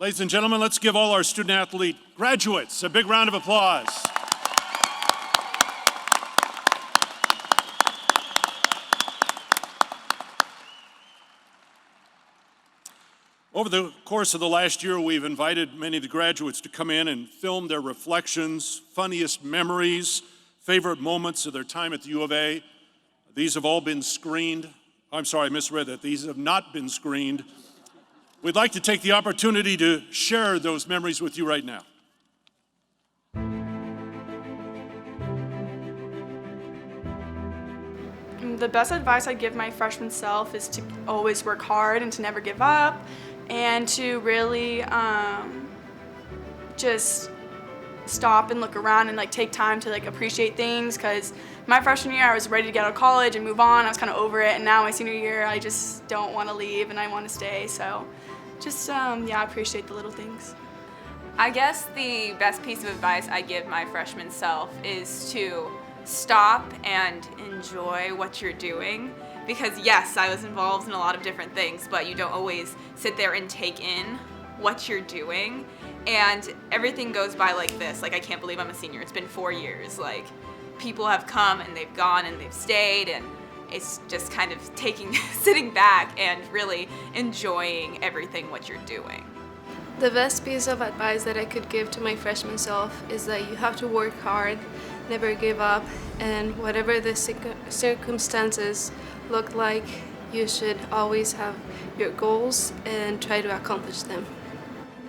Ladies and gentlemen, let's give all our student athlete graduates a big round of applause. Over the course of the last year, we've invited many of the graduates to come in and film their reflections, funniest memories, favorite moments of their time at the U of A. These have all been screened. I'm sorry, I misread that. These have not been screened. We'd like to take the opportunity to share those memories with you right now. The best advice I'd give my freshman self is to always work hard and to never give up, and to really just stop and look around and like take time to like appreciate things, because my freshman year I was ready to get out of college and move on. I was kind of over it, and now my senior year I just don't want to leave and I want to stay. So just yeah, appreciate the little things. I guess the best piece of advice I give my freshman self is to stop and enjoy what you're doing, because yes, I was involved in a lot of different things, but you don't always sit there and take in what you're doing, and everything goes by like this. Like, I can't believe I'm a senior. It's been 4 years. Like, people have come and they've gone and they've stayed, and it's just kind of sitting back and really enjoying everything what you're doing. The best piece of advice that I could give to my freshman self is that you have to work hard, never give up, and whatever the circumstances look like, you should always have your goals and try to accomplish them.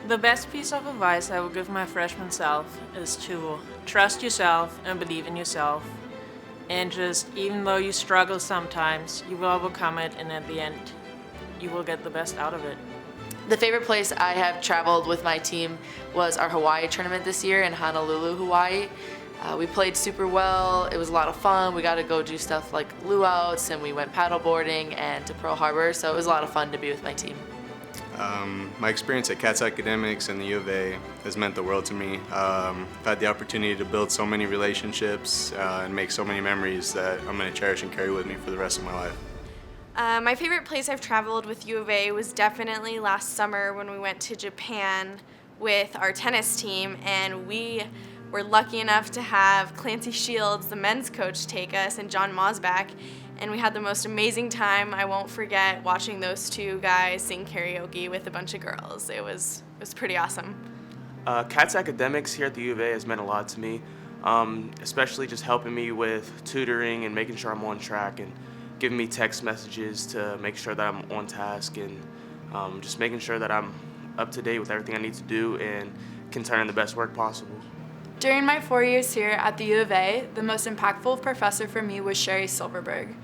The best piece of advice I would give my freshman self is to trust yourself and believe in yourself. And just, even though you struggle sometimes, you will overcome it, and at the end, you will get the best out of it. The favorite place I have traveled with my team was our Hawaii tournament this year in Honolulu, Hawaii. We played super well. It was a lot of fun. We got to go do stuff like luauts, and we went paddleboarding and to Pearl Harbor, so it was a lot of fun to be with my team. My experience at Cats Academics and the U of A has meant the world to me. I've had the opportunity to build so many relationships and make so many memories that I'm going to cherish and carry with me for the rest of my life. My favorite place I've traveled with U of A was definitely last summer when we went to Japan with our tennis team, and we were lucky enough to have Clancy Shields, the men's coach, take us, and John Mosbach, and we had the most amazing time. I won't forget watching those two guys sing karaoke with a bunch of girls. It was pretty awesome. Cats Academics here at the U of A has meant a lot to me, especially just helping me with tutoring and making sure I'm on track, and giving me text messages to make sure that I'm on task, and just making sure that I'm up to date with everything I need to do and can turn in the best work possible. During my 4 years here at the U of A, the most impactful professor for me was Sherry Silverberg.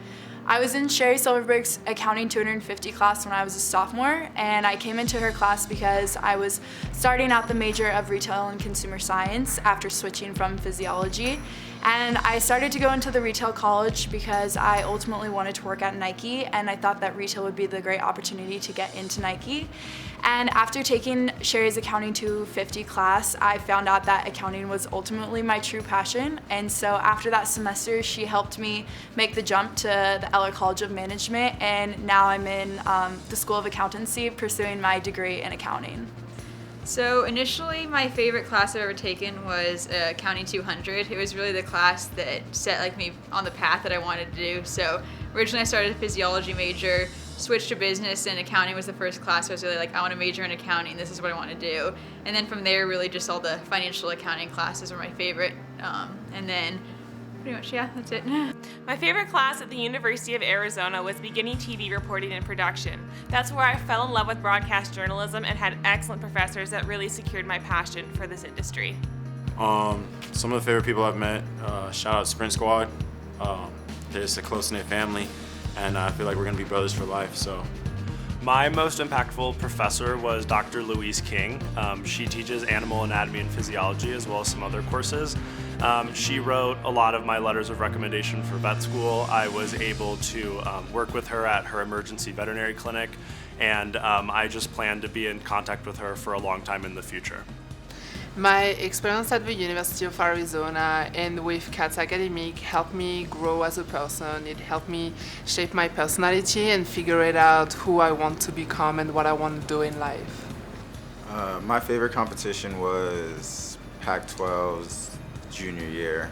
I was in Sherry Silverberg's Accounting 250 class when I was a sophomore, and I came into her class because I was starting out the major of retail and consumer science after switching from physiology. And I started to go into the retail college because I ultimately wanted to work at Nike, and I thought that retail would be the great opportunity to get into Nike. And after taking Sherry's Accounting 250 class, I found out that accounting was ultimately my true passion. And so after that semester, she helped me make the jump to the Eller College of Management, and now I'm in the School of Accountancy pursuing my degree in accounting. So initially, my favorite class I've ever taken was Accounting 200. It was really the class that set me on the path that I wanted to do. So originally I started a physiology major, switched to business, and accounting was the first class. So I was really like, I want to major in accounting. This is what I want to do. And then from there, really just all the financial accounting classes were my favorite. And then pretty much, yeah, that's it. My favorite class at the University of Arizona was beginning TV reporting and production. That's where I fell in love with broadcast journalism and had excellent professors that really secured my passion for this industry. Some of the favorite people I've met, shout out Sprint Squad. They're just a close-knit family, and I feel like we're gonna be brothers for life, so. My most impactful professor was Dr. Louise King. She teaches animal anatomy and physiology as well as some other courses. She wrote a lot of my letters of recommendation for vet school. I was able to work with her at her emergency veterinary clinic, and I just plan to be in contact with her for a long time in the future. My experience at the University of Arizona and with Cats Academic helped me grow as a person. It helped me shape my personality and figure it out who I want to become and what I want to do in life. My favorite competition was Pac-12's junior year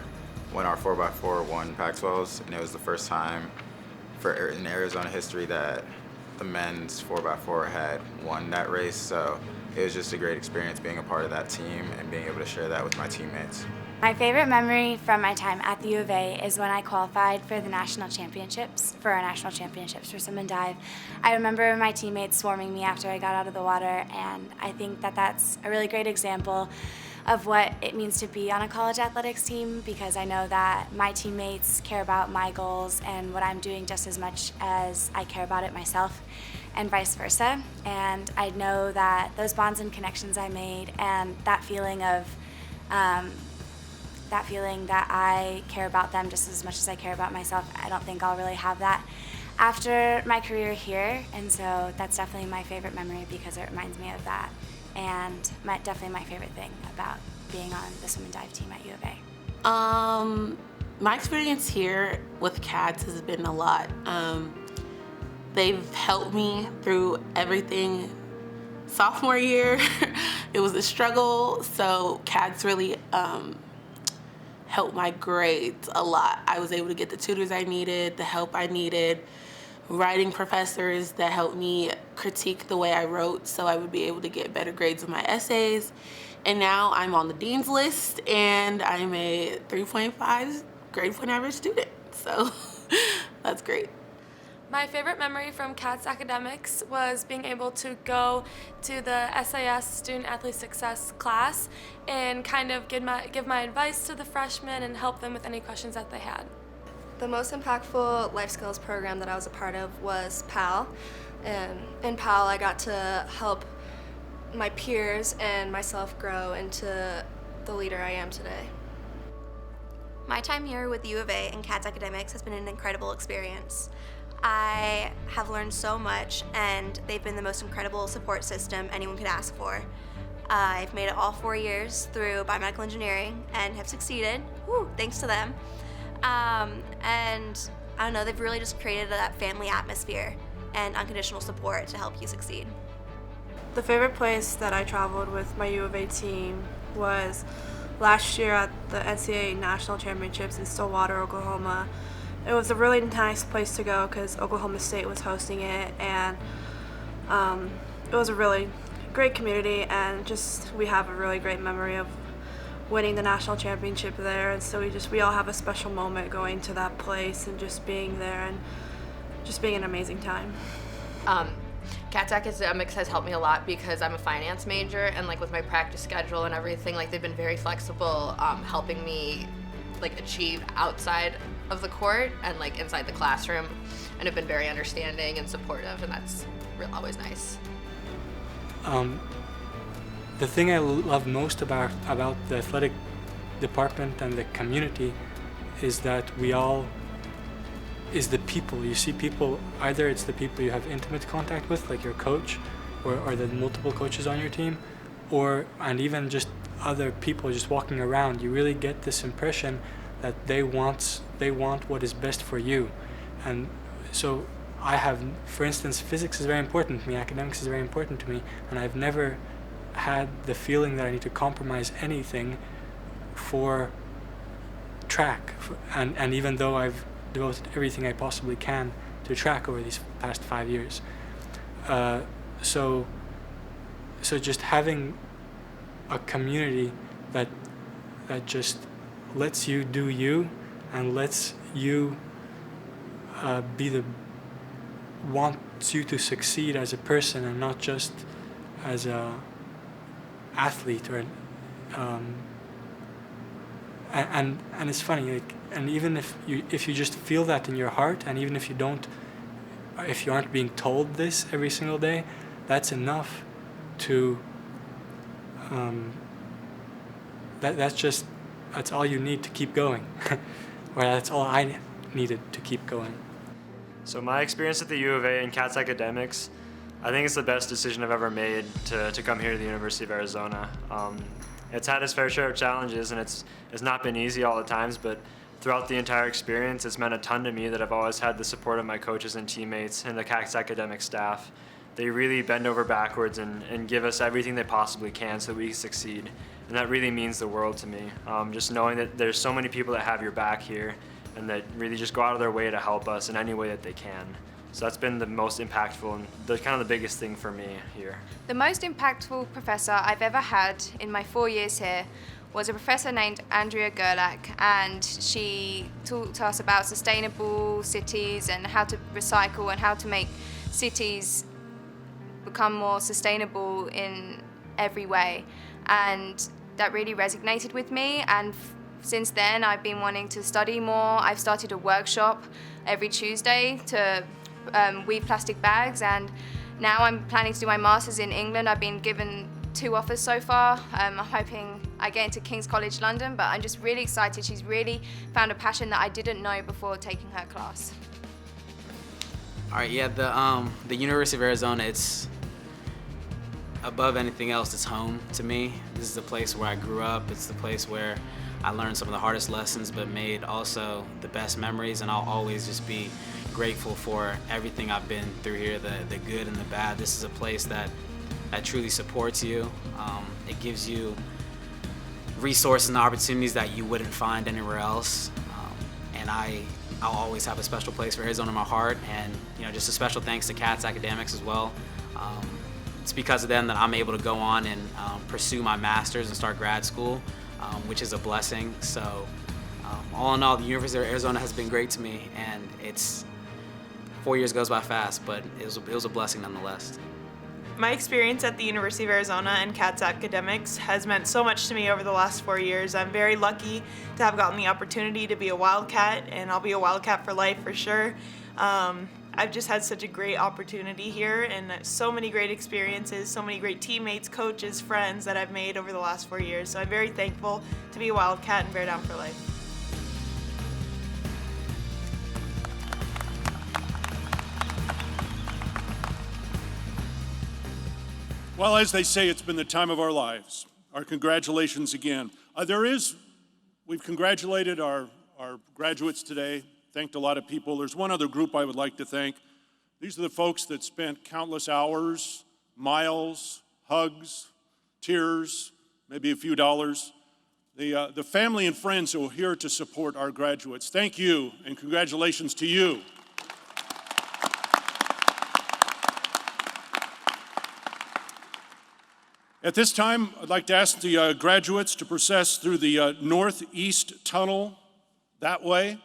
when our 4x4 won Pac-12s, and it was the first time in Arizona history that the men's 4x4 had won that race. So it was just a great experience being a part of that team and being able to share that with my teammates. My favorite memory from my time at the U of A is when I qualified for the national championships, for our national championships for swim and dive. I remember my teammates swarming me after I got out of the water, and I think that that's a really great example of what it means to be on a college athletics team, because I know that my teammates care about my goals and what I'm doing just as much as I care about it myself, and vice versa. And I know that those bonds and connections I made and that feeling that I care about them just as much as I care about myself, I don't think I'll really have that after my career here. And so that's definitely my favorite memory because it reminds me of that. And definitely my favorite thing about being on the swim and dive team at U of A. My experience here with Cats has been a lot. They've helped me through everything. Sophomore year, it was a struggle, so Cats really helped my grades a lot. I was able to get the tutors I needed, the help I needed, writing professors that helped me critique the way I wrote so I would be able to get better grades in my essays. And now I'm on the dean's list and I'm a 3.5 grade point average student. So that's great. My favorite memory from CATS Academics was being able to go to the SAS Student Athlete Success class and kind of give my advice to the freshmen and help them with any questions that they had. The most impactful life skills program that I was a part of was PAL. And in PAL, I got to help my peers and myself grow into the leader I am today. My time here with U of A and CATS Academics has been an incredible experience. I have learned so much, and they've been the most incredible support system anyone could ask for. I've made it all 4 years through biomedical engineering and have succeeded, thanks to them. And I don't know, they've really just created that family atmosphere and unconditional support to help you succeed. The favorite place that I traveled with my U of A team was last year at the NCAA National Championships in Stillwater, Oklahoma. It was a really nice place to go because Oklahoma State was hosting it, and it was a really great community, and just we have a really great memory of winning the national championship there, and so we all have a special moment going to that place and just being there and just being an amazing time. CATS Academics has helped me a lot because I'm a finance major, and like with my practice schedule and everything, like they've been very flexible, helping me like achieve outside of the court and like inside the classroom, and have been very understanding and supportive, and that's always nice. The thing I love most about the athletic department and the community is that is the people. You see people, either it's the people you have intimate contact with, like your coach, or the multiple coaches on your team, and even just other people just walking around. You really get this impression that they want what is best for you. And so for instance, physics is very important to me, academics is very important to me, and I've never had the feeling that I need to compromise anything for track. And even though I've devoted everything I possibly can to track over these past 5 years. So just having a community that just lets you do you and lets you wants you to succeed as a person and not just as a athlete and it's funny, like, and even if you just feel that in your heart, and even if you aren't being told this every single day, that's enough to that's all you need to keep going. Or that's all I needed to keep going. So my experience at the U of A and CATS Academics, I think it's the best decision I've ever made to come here to the University of Arizona. It's had its fair share of challenges, and it's not been easy all the times, but throughout the entire experience, it's meant a ton to me that I've always had the support of my coaches and teammates and the CATS Academic staff. They really bend over backwards and give us everything they possibly can so that we can succeed. And that really means the world to me. Just knowing that there's so many people that have your back here and that really just go out of their way to help us in any way that they can. So that's been the most impactful and kind of the biggest thing for me here. The most impactful professor I've ever had in my 4 years here was a professor named Andrea Gerlach, and she taught us about sustainable cities and how to recycle and how to make cities become more sustainable in every way. And that really resonated with me, and since then I've been wanting to study more. I've started a workshop every Tuesday to weave plastic bags, and now I'm planning to do my master's in England. I've been given 2 offers so far. I'm hoping I get into King's College London, but I'm just really excited. She's really found a passion that I didn't know before taking her class. All right, yeah, the University of Arizona, it's above anything else, it's home to me. This is the place where I grew up. It's the place where I learned some of the hardest lessons, but made also the best memories, and I'll always just be grateful for everything I've been through here, the good and the bad. This is a place that truly supports you. It gives you resources and opportunities that you wouldn't find anywhere else. And I'll always have a special place for Arizona in my heart, and just a special thanks to Cats Academics as well. It's because of them that I'm able to go on and pursue my master's and start grad school, which is a blessing. So all in all, the University of Arizona has been great to me, and 4 years goes by fast, but it was a blessing nonetheless. My experience at the University of Arizona and Cats Academics has meant so much to me over the last 4 years. I'm very lucky to have gotten the opportunity to be a Wildcat, and I'll be a Wildcat for life for sure. I've just had such a great opportunity here, and so many great experiences, so many great teammates, coaches, friends that I've made over the last 4 years. So I'm very thankful to be a Wildcat and Bear Down for life. Well, as they say, it's been the time of our lives. Our congratulations again. We've congratulated our graduates today, thanked a lot of people. There's one other group I would like to thank. These are the folks that spent countless hours, miles, hugs, tears, maybe a few dollars. The family and friends who are here to support our graduates. Thank you, and congratulations to you. At this time, I'd like to ask the graduates to process through the northeast tunnel that way.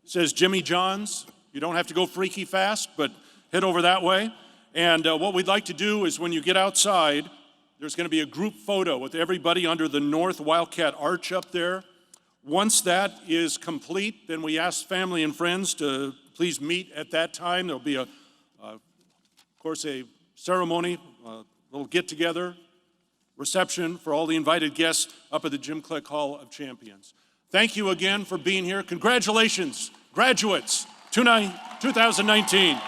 It says Jimmy John's. You don't have to go freaky fast, but head over that way. And what we'd like to do is when you get outside, there's going to be a group photo with everybody under the North Wildcat Arch up there. Once that is complete, then we ask family and friends to please meet at that time. There'll be, of course, a ceremony, a little get-together, reception for all the invited guests up at the Jim Click Hall of Champions. Thank you again for being here. Congratulations, graduates, 2019.